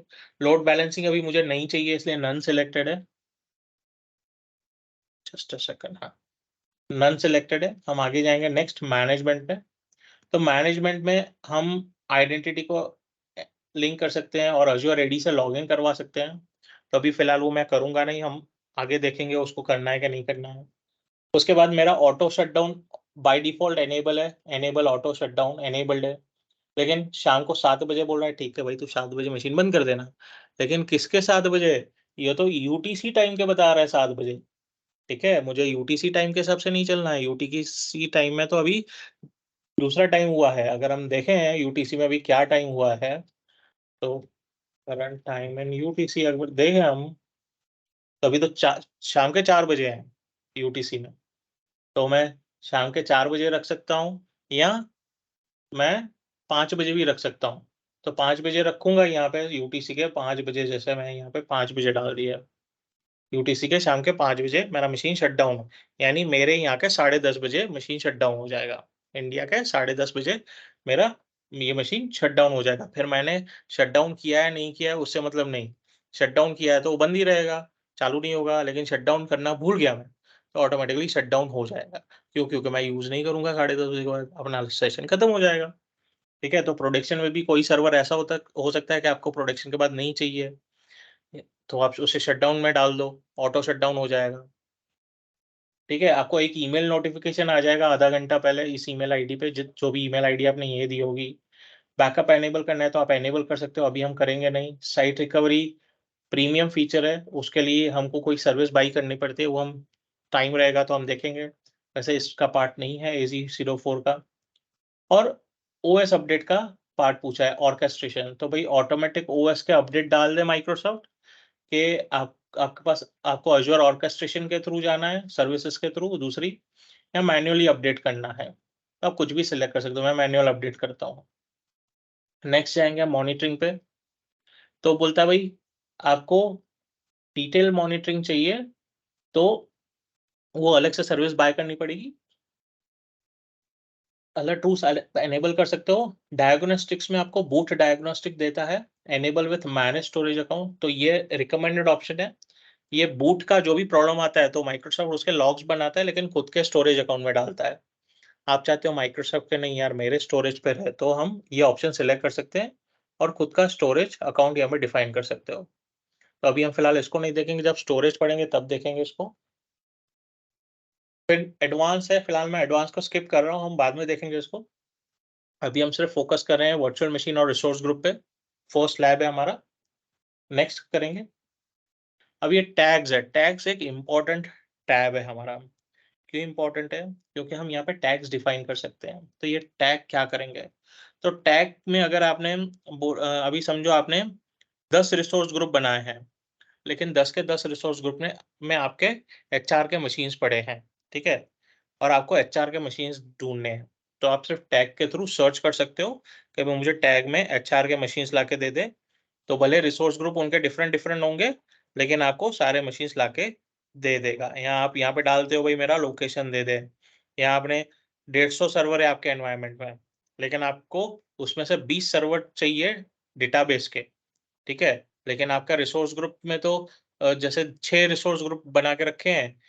लोड बैलेंसिंग अभी मुझे नहीं चाहिए इसलिए नन सिलेक्टेड है, जस्ट अ सेकंड, हाँ नन सिलेक्टेड है। हम आगे जाएंगे नेक्स्ट मैनेजमेंट में। तो मैनेजमेंट में हम आइडेंटिटी को लिंक कर सकते हैं और अज्योर एडी से लॉगिन करवा सकते हैं। तो अभी फिलहाल वो मैं करूंगा नहीं, हम आगे देखेंगे उसको करना है कि नहीं करना है। उसके बाद मेरा auto shutdown by default enable है, एनेबल ऑटो शटडाउन एनेबल्ड है। लेकिन शाम को 7 बजे बोल रहा है, ठीक है भाई तू 7 बजे मशीन बंद कर देना, लेकिन किसके 7 बजे, ये तो यूटीसी टाइम के बता रहा है 7 बजे, ठीक है। मुझे यूटीसी टाइम के हिसाब से नहीं चलना है, यूटीसी टाइम में तो अभी दूसरा टाइम हुआ है। अगर हम देखें यूटीसी में अभी क्या टाइम हुआ है, तो करंट टाइम इन यूटीसी अगर देखें हम, तो अभी तो शाम के 4 बजे हैं यूटीसी में। तो मैं शाम के 4 बजे रख सकता हूँ या मैं 5 बजे भी रख सकता हूँ। तो 5 बजे रखूंगा यहाँ पे, यूटीसी के 5 बजे, जैसे मैं यहाँ पे 5 बजे डाल दिया, यूटीसी के शाम के 5 बजे मेरा मशीन शट डाउन हो, यानी मेरे यहाँ के 10:30 बजे मशीन शट डाउन हो जाएगा। इंडिया के 10:30 बजे मेरा ये मशीन शट डाउन हो जाएगा। फिर मैंने शट डाउन किया है नहीं किया है उससे मतलब नहीं, शट डाउन किया है तो वो बंद ही रहेगा, चालू नहीं होगा। लेकिन शट डाउन करना भूल गया मैं, तो ऑटोमेटिकली शट डाउन हो जाएगा। क्यों, क्योंकि मैं यूज नहीं करूंगा 10:30 बजे के बाद, अपना सेशन खत्म हो जाएगा, ठीक है। तो प्रोडक्शन में भी कोई सर्वर ऐसा हो सकता है कि आपको प्रोडक्शन के बाद नहीं चाहिए, तो आप उसे शटडाउन में डाल दो, ऑटो शटडाउन हो जाएगा, ठीक है। आपको एक ईमेल नोटिफिकेशन आ जाएगा आधा घंटा पहले इस ईमेल आईडी पे, जो भी ईमेल आईडी आपने ये दी होगी। बैकअप एनेबल करना है तो आप एनेबल कर सकते हो, अभी हम करेंगे नहीं। साइट रिकवरी प्रीमियम फीचर है, उसके लिए हमको कोई सर्विस बाई करनी पड़ती है, वो हम टाइम रहेगा तो हम देखेंगे, वैसे इसका पार्ट नहीं है AZ04 का। और ओएस अपडेट का पार्ट पूछा है, ऑर्केस्ट्रेशन। तो भाई ऑटोमेटिक ओएस के अपडेट डाल दे माइक्रोसॉफ्ट कि आपके पास, आपको अज्योर ऑर्केस्ट्रेशन के थ्रू जाना है, सर्विसेज के थ्रू। दूसरी या मैन्युअली अपडेट करना है, तो आप कुछ भी सिलेक्ट कर सकते हो। मैं मैन्युअल अपडेट करता हूँ। नेक्स्ट जाएंगे मॉनिटरिंग पे, तो बोलता है भाई आपको डिटेल मॉनिटरिंग चाहिए तो वो अलग से सर्विस बाय करनी पड़ेगी। अलग टूल्स एनेबल कर सकते हो। डायग्नोस्टिक्स में आपको बूट डायग्नोस्टिक देता है, enable with manage storage account, तो ये रिकमेंडेड ऑप्शन है। ये बूट का जो भी प्रॉब्लम आता है तो माइक्रोसॉफ्ट उसके लॉग्स बनाता है, लेकिन खुद के स्टोरेज अकाउंट में डालता है। आप चाहते हो माइक्रोसॉफ्ट के नहीं यार मेरे स्टोरेज पे रहे, तो हम ये ऑप्शन सिलेक्ट कर सकते हैं और खुद का स्टोरेज अकाउंट यहाँ पे डिफाइन कर सकते हो। तो अभी हम फिलहाल इसको नहीं देखेंगे, जब स्टोरेज पढ़ेंगे तब देखेंगे इसको। फिर एडवांस है, फिलहाल मैं एडवांस को स्किप कर रहा हूँ, हम बाद में देखेंगे इसको। अभी हम सिर्फ फोकस कर रहे हैं वर्चुअल मशीन और रिसोर्स ग्रुप पे। फर्स्ट लैब है हमारा, नेक्स्ट करेंगे। अब ये टैग्स है, टैग्स एक इम्पॉर्टेंट टैब है हमारा। क्यों इम्पोर्टेंट है? क्योंकि हम यहाँ पे टैग्स डिफाइन कर सकते हैं। तो ये टैग क्या करेंगे? तो टैग में अगर आपने अभी समझो आपने 10 रिसोर्स ग्रुप बनाए हैं, लेकिन 10 के 10 रिसोर्स ग्रुप में आपके एचआर के मशीन्स पड़े हैं, ठीक है, और आपको एचआर के मशीन्स ढूंढने हैं। तो आप सिर्फ टैग के थ्रू सर्च कर सकते हो कि भाई मुझे टैग में एचआर के मशीन्स ला के दे दे। तो भले रिसोर्स ग्रुप उनके डिफरेंट डिफरेंट होंगे, लेकिन आपको सारे मशीन्स ला के दे देगा। यहाँ आप यहाँ पे डालते हो भाई मेरा लोकेशन दे दे। यहाँ आपने 150 सर्वर है आपके एनवायरनमेंट में, लेकिन आपको उसमें से 20 सर्वर चाहिए डेटाबेस के, ठीक है, लेकिन आपका रिसोर्स ग्रुप में तो जैसे 6 रिसोर्स ग्रुप बना के रखे हैं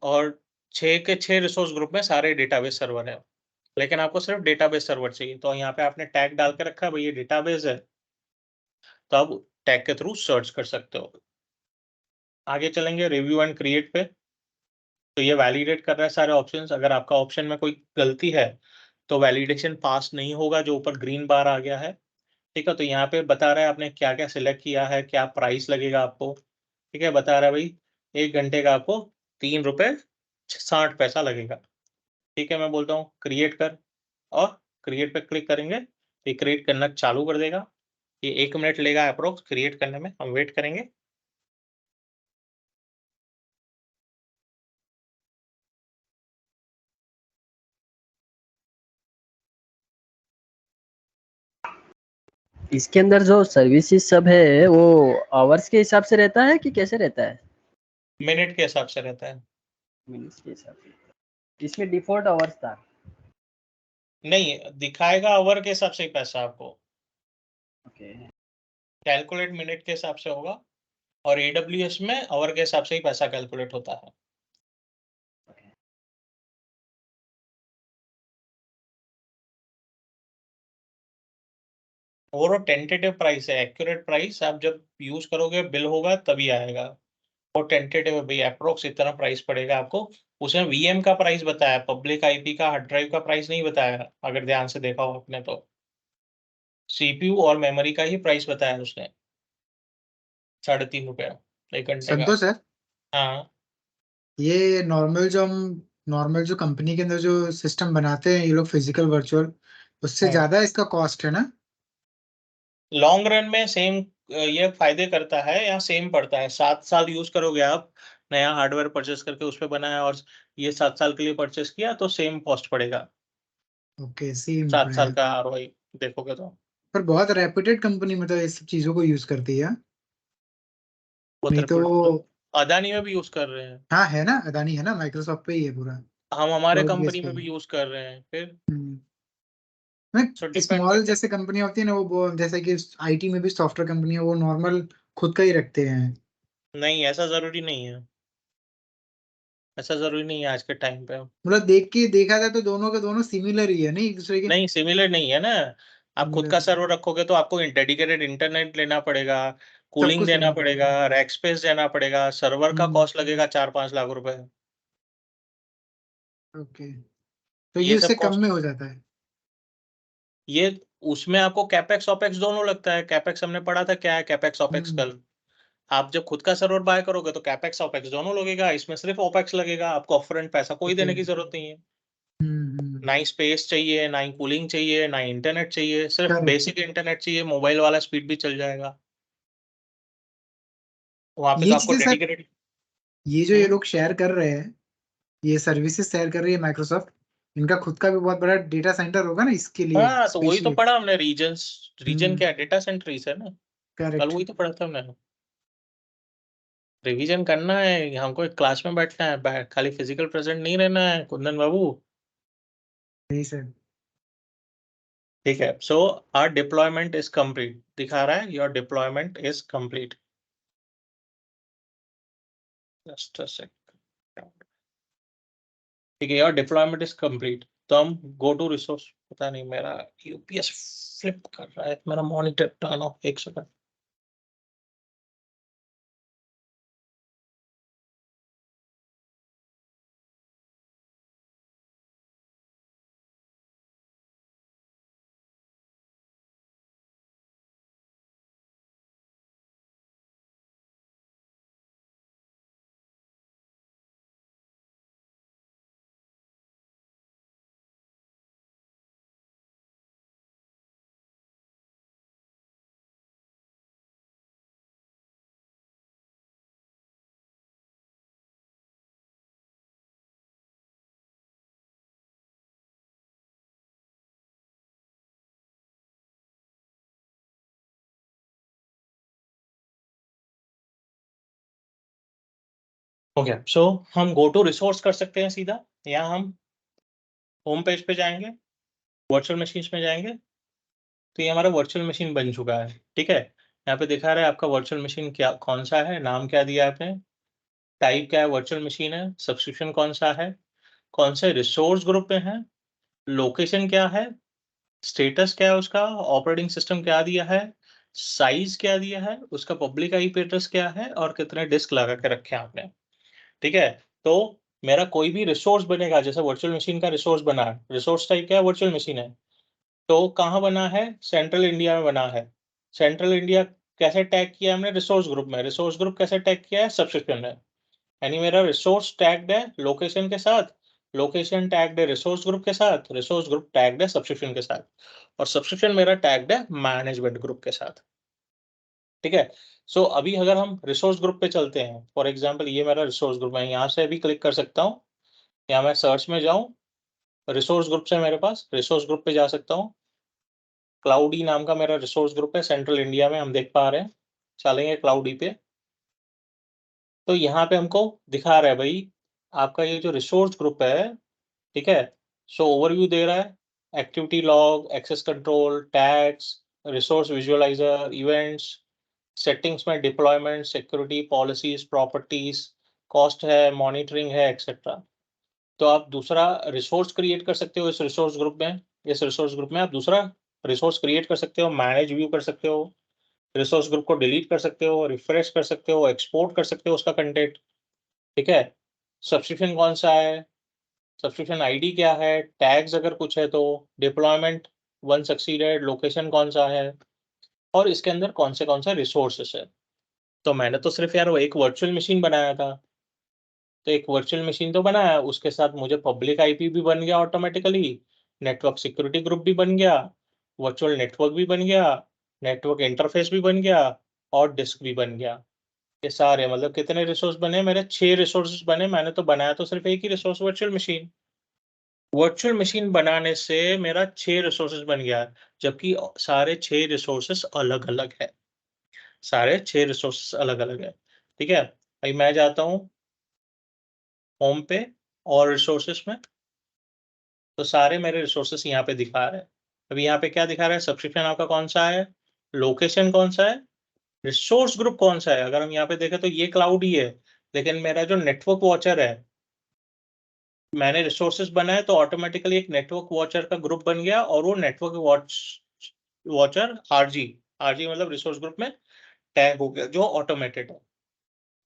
और 6 के 6 रिसोर्स ग्रुप में सारे डेटाबेस सर्वर है, लेकिन आपको सिर्फ डेटाबेस सर्वर चाहिए। तो यहाँ पे आपने टैग डाल के रखा है भाई ये डेटाबेस है, तो आप टैग के थ्रू सर्च कर सकते हो। आगे चलेंगे रिव्यू एंड क्रिएट पे, तो ये वैलिडेट कर रहा है सारे ऑप्शंस। अगर आपका ऑप्शन में कोई गलती है तो वैलिडेशन पास नहीं होगा, जो ऊपर ग्रीन बार आ गया है, ठीक है। तो यहाँ पे बता रहा है आपने क्या क्या सिलेक्ट किया है, क्या प्राइस लगेगा आपको, ठीक है, बता रहा है भाई 1 घंटे का आपको 3 रुपये 60 पैसा लगेगा, ठीक है। मैं बोलता हूँ क्रिएट कर, और क्रिएट पे क्लिक करेंगे, ये क्रिएट करना चालू कर देगा। ये 1 मिनट लेगा अप्रोक्स क्रिएट करने में, हम वेट करेंगे। इसके अंदर जो सर्विसेज सब है वो आवर्स के हिसाब से रहता है कि कैसे रहता है? मिनट के हिसाब से रहता है। मिनट्स के हिसाब से। इसमें डिफॉल्ट आवर्स था। नहीं, दिखाएगा आवर के हिसाब से ही पैसा आपको, ओके। कैलकुलेट मिनट के हिसाब से होगा, और AWS में आवर के हिसाब से ही पैसा कैलकुलेट होता है। और वो टेंटेटिव प्राइस है, एक्यूरेट प्राइस आप जब यूज करोगे बिल होगा तभी आएगा। और टेंटेटिव है भाई, अप्रोक्स इतना प्राइस पड़ेगा आपको। उसने VM का प्राइस बताया, पब्लिक IP का हार्ड ड्राइव का प्राइस नहीं बताया, अगर ध्यान से देखा हो आपने तो। CPU और मेमोरी का ही प्राइस बताया उसने, 3.5 रुपया 1 घंटे का। संतोष सर, हाँ, ये नॉर्मल जो कंपनी के अंदर जो सिस्टम बनाते हैं ये लोग फिजिकल वर्चुअल, उससे ज्यादा इसका कॉस्ट है ना? लॉन्ग रन में सेम ये फायदे करता है या सेम पड़ता है। 7 साल यूज करोगे आप, नया हार्डवेयर परचेस करके उस पे बनाया, और ये 7 साल के लिए परचेस किया तो सेम कॉस्ट पड़ेगा। ओके, सेम 7 साल पड़ेगा। का ROI देखोगे तो। पर बहुत रेप्यूटेड कंपनी मतलब इस सब चीजों को यूज करती है। बहुत नहीं तो रेपुटेड, अदानी में भी यूज कर रहे हैं। हाँ, है ना, अदानी है ना, माइक्रोसॉफ्ट पे ही है पूरा, हम हमारे क्लाउड बेस कंपनी पे में ही। भी यूज कर रहे हैं फिर। सो मैं डिपेंड स्मॉल करता है। जैसे कंपनी होती है ना, वो जैसे कि आईटी में भी सॉफ्टवेयर कंपनी है, वो नॉर्मल खुद का ही रखते हैं। नहीं, ऐसा जरूरी नहीं है, ऐसा जरूरी नहीं है आज के टाइम पे। मतलब देख के देखा जाए तो दोनों के दोनों सिमिलर ही है, नहीं एक दूसरे के। नहीं, सिमिलर नहीं है ना। आप खुद सिमिलर का सर्वर रखोगे तो आपको डेडिकेटेड इंटरनेट लेना पड़ेगा, सब कूलिंग कुछ देना लेना पड़ेगा। पड़ेगा, रैक स्पेस देना पड़ेगा, सर्वर का हम्म। कॉस्ट लगेगा 4-5 लाख रुपए। ओके, तो ये ये उससे सब कम कॉस्ट, में हो जाता है। ये उसमें आपको कैपेक्स ओपेक्स दोनों लगता है। कैपेक्स हमने पढ़ा था क्या है, कैपेक्स ओपेक्स हम्म कल। आप जब खुद का सर्वर बाय करोगे तो कैपेक्स ओपेक्स दोनों लगेगा, इसमें सिर्फ ओपेक्स लगेगा, आपको अपफ्रंट पैसा कोई ओके। देने की जरूरत नहीं है। हम्म। ना ही स्पेस चाहिए, ना ही कूलिंग चाहिए, ना ही इंटरनेट चाहिए, सिर्फ करेक्ट। बेसिक इंटरनेट चाहिए, मोबाइल वाला स्पीड भी चल जाएगा। वहां पे तो ये आपको चीजें सर, डेडिकेटेड। ये जो ये लोग शेयर कर रहे हैं, ये सर्विसेज शेयर कर रही है माइक्रोसॉफ्ट, इनका खुद का भी बहुत बड़ा डेटा सेंटर होगा ना इसके लिए हाँ, तो वही तो स्पेशली। पढ़ा हमने, रीजन क्या है, डेटा सेंटरीज है ना, कल करेक्ट। वही तो पढ़ा था हमने। रिवीजन करना है हमको, एक क्लास में बैठना है, खाली फिजिकल प्रेजेंट नहीं रहना है कुंदन बाबू। नहीं सर। ठीक है, so our deployment is complete, दिखा रहा है your deployment is complete. Just a second. ठीक है, योर डिप्लॉयमेंट इज कंप्लीट, तो हम गो टू रिसोर्स, पता नहीं मेरा यूपीएस फ्लिप कर रहा है, मेरा मॉनिटर टर्न ऑफ, एक सेकंड। ओके, सो हम गो टू रिसोर्स कर सकते हैं सीधा, या हम होम पेज पे जाएंगे, वर्चुअल मशीन में जाएंगे, तो ये हमारा वर्चुअल मशीन बन चुका है। ठीक है, यहाँ पे दिखा रहा है आपका वर्चुअल मशीन क्या, कौन सा है, नाम क्या दिया है आपने, टाइप क्या है, वर्चुअल मशीन है, सब्सक्रिप्शन कौन सा है, कौन से रिसोर्स ग्रुप में है, लोकेशन क्या है, स्टेटस क्या है उसका, ऑपरेटिंग सिस्टम क्या दिया है, साइज क्या दिया है, उसका पब्लिक आईपी एड्रेस क्या है, और कितने डिस्क लगा के रखे हैं आपने। ठीक है, तो मेरा कोई भी रिसोर्स बनेगा, जैसे वर्चुअल मशीन का रिसोर्स बना है, रिसोर्स टाइप क्या है, वर्चुअल मशीन है, तो कहाँ बना है, सेंट्रल इंडिया में बना है। सेंट्रल इंडिया कैसे टैग किया हमने, रिसोर्स ग्रुप में, रिसोर्स ग्रुप कैसे टैग किया है, सब्सक्रिप्शन में, यानी मेरा रिसोर्स टैग्ड है लोकेशन के साथ, लोकेशन टैग्ड है रिसोर्स ग्रुप के साथ, रिसोर्स ग्रुप टैग्ड है सब्सक्रिप्शन के साथ, और सब्सक्रिप्शन मेरा टैग्ड है मैनेजमेंट ग्रुप के साथ। ठीक है, सो अभी अगर हम रिसोर्स ग्रुप पे चलते हैं, फॉर एग्जांपल ये मेरा रिसोर्स ग्रुप है, यहाँ से भी क्लिक कर सकता हूँ, या मैं सर्च में जाऊँ, रिसोर्स ग्रुप से मेरे पास रिसोर्स ग्रुप पे जा सकता हूँ, क्लाउडी नाम का मेरा रिसोर्स ग्रुप है, सेंट्रल इंडिया में हम देख पा रहे हैं, चलेंगे क्लाउडी पे, तो यहाँ पे हमको दिखा रहा है भाई आपका ये जो रिसोर्स ग्रुप है, ठीक है, सो ओवरव्यू दे रहा है, activity log, access control, tags, resource visualizer, events, settings में deployment, security, policies, properties, cost है, मॉनिटरिंग है, एक्सेट्रा। तो आप दूसरा रिसोर्स क्रिएट कर सकते हो इस रिसोर्स ग्रुप में, इस रिसोर्स ग्रुप में आप दूसरा रिसोर्स क्रिएट कर सकते हो, मैनेज व्यू कर सकते हो, रिसोर्स ग्रुप को डिलीट कर सकते हो, रिफ्रेश कर सकते हो, एक्सपोर्ट कर सकते हो उसका कंटेंट। ठीक है, सब्सक्रिप्शन कौन सा है, सब्सक्रिप्शन आईडी क्या है, टैग्स अगर कुछ है तो, डिप्लॉयमेंट वन सक्सीडेड, लोकेशन कौन सा है, और इसके अंदर कौन से रिसोर्सेस है। तो मैंने तो सिर्फ यार वो एक वर्चुअल मशीन बनाया था, तो एक वर्चुअल मशीन तो बनाया, उसके साथ मुझे पब्लिक आईपी भी बन गया ऑटोमेटिकली, नेटवर्क सिक्योरिटी ग्रुप भी बन गया, वर्चुअल नेटवर्क भी बन गया, नेटवर्क इंटरफेस भी बन गया, और डिस्क भी बन गया। ये सारे मतलब कितने रिसोर्स बने मेरे, 6 रिसोर्सेज बने, मैंने तो बनाया तो सिर्फ एक ही resource, virtual machine. Virtual machine बनाने से मेरा 6 रिसोर्सेज बन गया, जबकि सारे 6 रिसोर्सेज अलग अलग है, सारे 6 रिसोर्सेज अलग अलग है। ठीक है, अभी मैं जाता हूँ होम पे और रिसोर्सेज में, तो सारे मेरे रिसोर्सेस यहाँ पे दिखा रहे हैं। अभी यहाँ पे क्या दिखा रहा है, सब्सक्रिप्शन आपका कौन सा है, लोकेशन कौन सा है, रिसोर्स ग्रुप कौन सा है। अगर हम यहाँ पे देखें तो ये क्लाउड ही है, लेकिन मेरा जो नेटवर्क वॉचर है, मैंने रिसोर्सेस बनाए तो ऑटोमेटिकली एक नेटवर्क वॉचर का ग्रुप बन गया, और वो नेटवर्क वॉचर आरजी, आरजी मतलब रिसोर्स ग्रुप में टैग हो गया, जो ऑटोमेटेड है।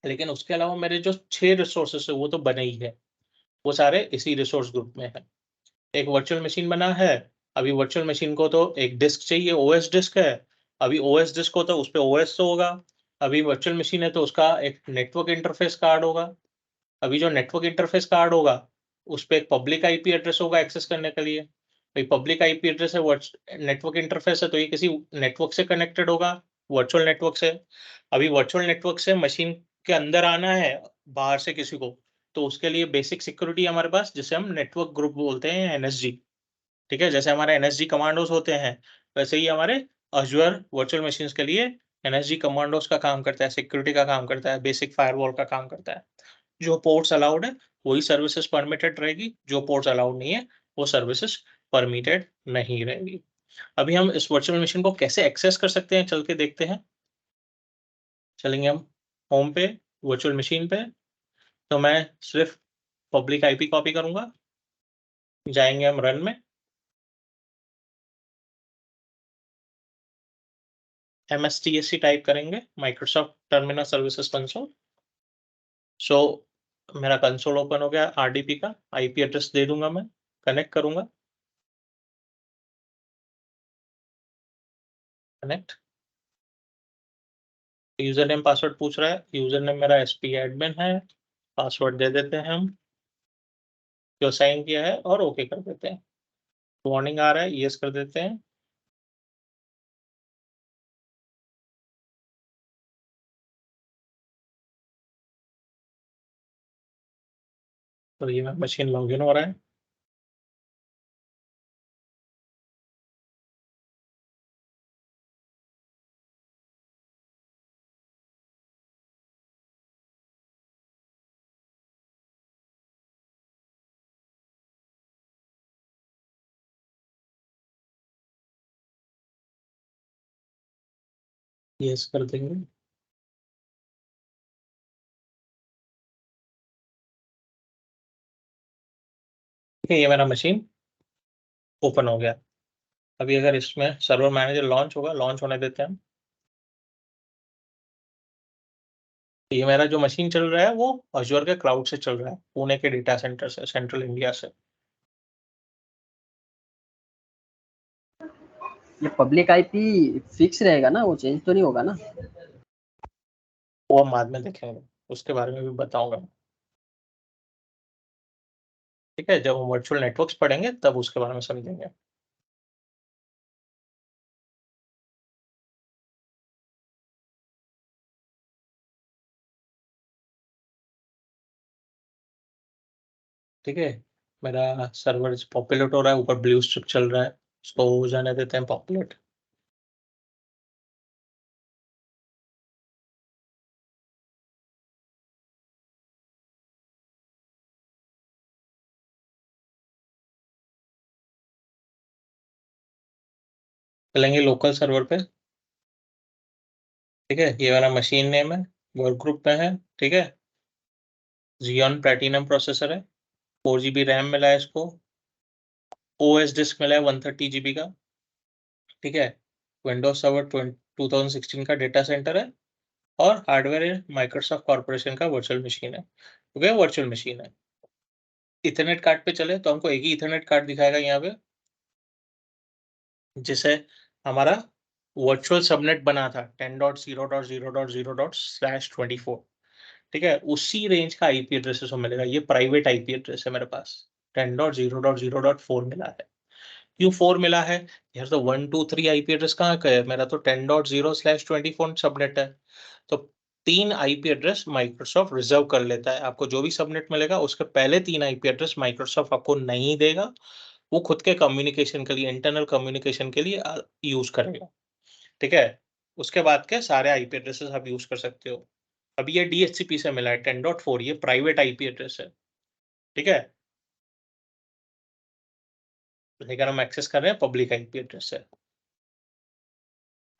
लेकिन उसके अलावा मेरे जो 6 रिसोर्सेस है वो तो बने ही है, वो सारे इसी रिसोर्स ग्रुप में है। एक वर्चुअल मशीन बना है, अभी वर्चुअल मशीन को तो एक डिस्क चाहिए, ओएस डिस्क है, अभी ओएस डिस्क हो तो उस पे ओएस तो होगा, अभी वर्चुअल मशीन है तो उसका एक नेटवर्क इंटरफेस कार्ड होगा, अभी जो नेटवर्क इंटरफेस कार्ड होगा उस पे एक पब्लिक आईपी एड्रेस होगा एक्सेस करने के लिए, भाई पब्लिक आईपी एड्रेस है, नेटवर्क इंटरफेस है, तो ये किसी नेटवर्क से कनेक्टेड होगा, वर्चुअल नेटवर्क से। अभी वर्चुअल नेटवर्क से मशीन के अंदर आना है बाहर से किसी को, तो उसके लिए बेसिक सिक्योरिटी हमारे पास, जिसे हम नेटवर्क ग्रुप बोलते हैं, एनएसजी। ठीक है, जैसे हमारे एनएसजी कमांडोज होते हैं, वैसे ही हमारे अज़ूर वर्चुअल मशीन्स के लिए एनएसजी कमांडोज का काम करता है, सिक्योरिटी का काम करता है, बेसिक फायरवॉल का काम करता है। जो पोर्ट्स अलाउड है वही सर्विसेज परमिटेड रहेगी, जो पोर्ट्स अलाउड नहीं है वो सर्विसेज परमिटेड नहीं रहेगी। अभी हम इस वर्चुअल मशीन को कैसे एक्सेस कर सकते हैं, चल के देखते हैं। चलेंगे हम होम पे, वर्चुअल मशीन पे, तो मैं सिर्फ पब्लिक आईपी कॉपी करूंगा, जाएंगे हम रन में, MSTSC टाइप करेंगे, माइक्रोसॉफ्ट टर्मिनल सर्विसेज कंसोल। सो मेरा कंसोल ओपन हो गया, RDP का आईपी एड्रेस दे दूंगा, मैं कनेक्ट करूंगा, कनेक्ट। यूजर नेम पासवर्ड पूछ रहा है, यूजर नेम मेरा SP एडमिन है, पासवर्ड दे देते हैं हम जो साइन किया है और ओके कर देते हैं। वार्निंग आ रहा है, यस कर देते हैं। तो ये मशीन लॉगिन हो रहा है। यस कर देंगे। ठीक है, ये मेरा मशीन ओपन हो गया। अभी अगर इसमें सर्वर मैनेजर लॉन्च होगा, लॉन्च होने देते हैं हम। ये मेरा जो मशीन चल रहा है वो अज़ूर के क्लाउड से चल रहा है, पुणे के डेटा सेंटर से, सेंट्रल इंडिया से। ये पब्लिक आईपी फिक्स रहेगा ना, वो चेंज तो नहीं होगा ना? वो हम बाद में देखेंगे, उसके बारे में भी बताऊंगा। ठीक है, जब हम वर्चुअल नेटवर्क्स पढ़ेंगे तब उसके बारे में समझेंगे। ठीक है, मेरा सर्वर पॉपुलेट हो रहा है, ऊपर ब्लू स्ट्रिप चल रहा है, उसको हो जाने देते हैं पॉपुलेट। चलेंगे लोकल सर्वर पे। ठीक है, ये वाला मशीन नेम है, वर्क ग्रुप में है। ठीक है, Xeon प्लैटिनम प्रोसेसर है, 4 GB रैम मिला है इसको, OS डिस्क मिला है 130 GB का। ठीक है, विंडोज सर्वर 2016 का डेटा सेंटर है, और हार्डवेयर माइक्रोसॉफ्ट कॉर्पोरेशन का वर्चुअल मशीन है, क्योंकि वर्चुअल मशीन है। इथरनेट कार्ड पे चले तो हमको एक ही इथरनेट कार्ड दिखाएगा यहाँ पे, जिसे हमारा वर्चुअल सबनेट बना था 10.0.0.0./24। ठीक है, उसी रेंज का आईपी एड्रेस इसको मिलेगा। ये प्राइवेट आईपी एड्रेस है मेरे पास, 10.0.0.4 मिला है। क्यों 4 मिला है यार? तो 1 2 3 आईपी एड्रेस कहाँ का है? मेरा तो 10.0/24 सबनेट है। तो 3 आईपी एड्रेस माइक्रोसॉफ्ट रिजर्व कर लेता है। आपको जो भी सबनेट मिलेगा उसके पहले 3 आईपी एड्रेस माइक्रोसॉफ्ट आपको नहीं देगा, वो खुद के कम्युनिकेशन के लिए, इंटरनल कम्युनिकेशन के लिए यूज करेगा। ठीक है, उसके बाद के सारे आईपी एड्रेसेस आप यूज कर सकते हो। अभी ये DHCP से मिला है 10.4, ये प्राइवेट आईपी एड्रेस है। ठीक है, लेकिन हम एक्सेस कर रहे हैं पब्लिक आईपी एड्रेस से।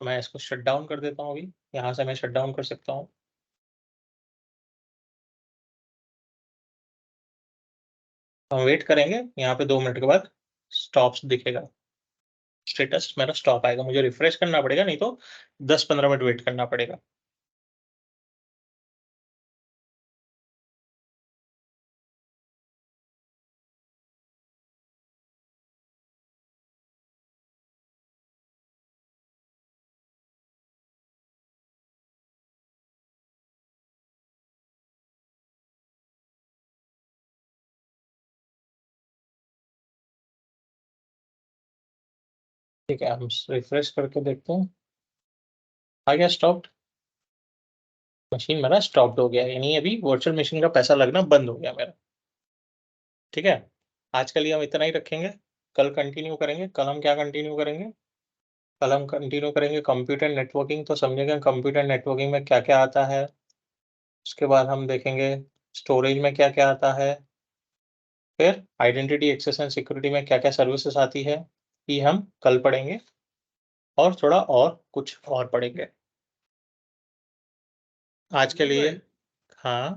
तो मैं इसको शट डाउन कर देता हूँ। अभी यहाँ से मैं शट डाउन कर सकता हूँ। हम वेट करेंगे, यहाँ पे 2 मिनट के बाद स्टॉप्स दिखेगा, स्टेटस मेरा स्टॉप आएगा। मुझे रिफ्रेश करना पड़ेगा, नहीं तो 10-15 मिनट वेट करना पड़ेगा। ठीक है, हम रिफ्रेश करके देखते हैं, आ गया स्टॉप। मशीन मेरा स्टॉप्ड हो गया, यानी अभी वर्चुअल मशीन का पैसा लगना बंद हो गया मेरा। ठीक है, आज के लिए हम इतना ही रखेंगे, कल कंटिन्यू करेंगे। कल हम क्या कंटिन्यू करेंगे? कल हम कंटिन्यू करेंगे कंप्यूटर नेटवर्किंग। तो समझेंगे कंप्यूटर नेटवर्किंग में क्या क्या आता है। उसके बाद हम देखेंगे स्टोरेज में क्या क्या आता है, फिर आइडेंटिटी एक्सेस एंड सिक्योरिटी में क्या क्या सर्विसेज आती है, ये हम कल पढ़ेंगे। और थोड़ा और कुछ और पढ़ेंगे। आज के लिए हाँ।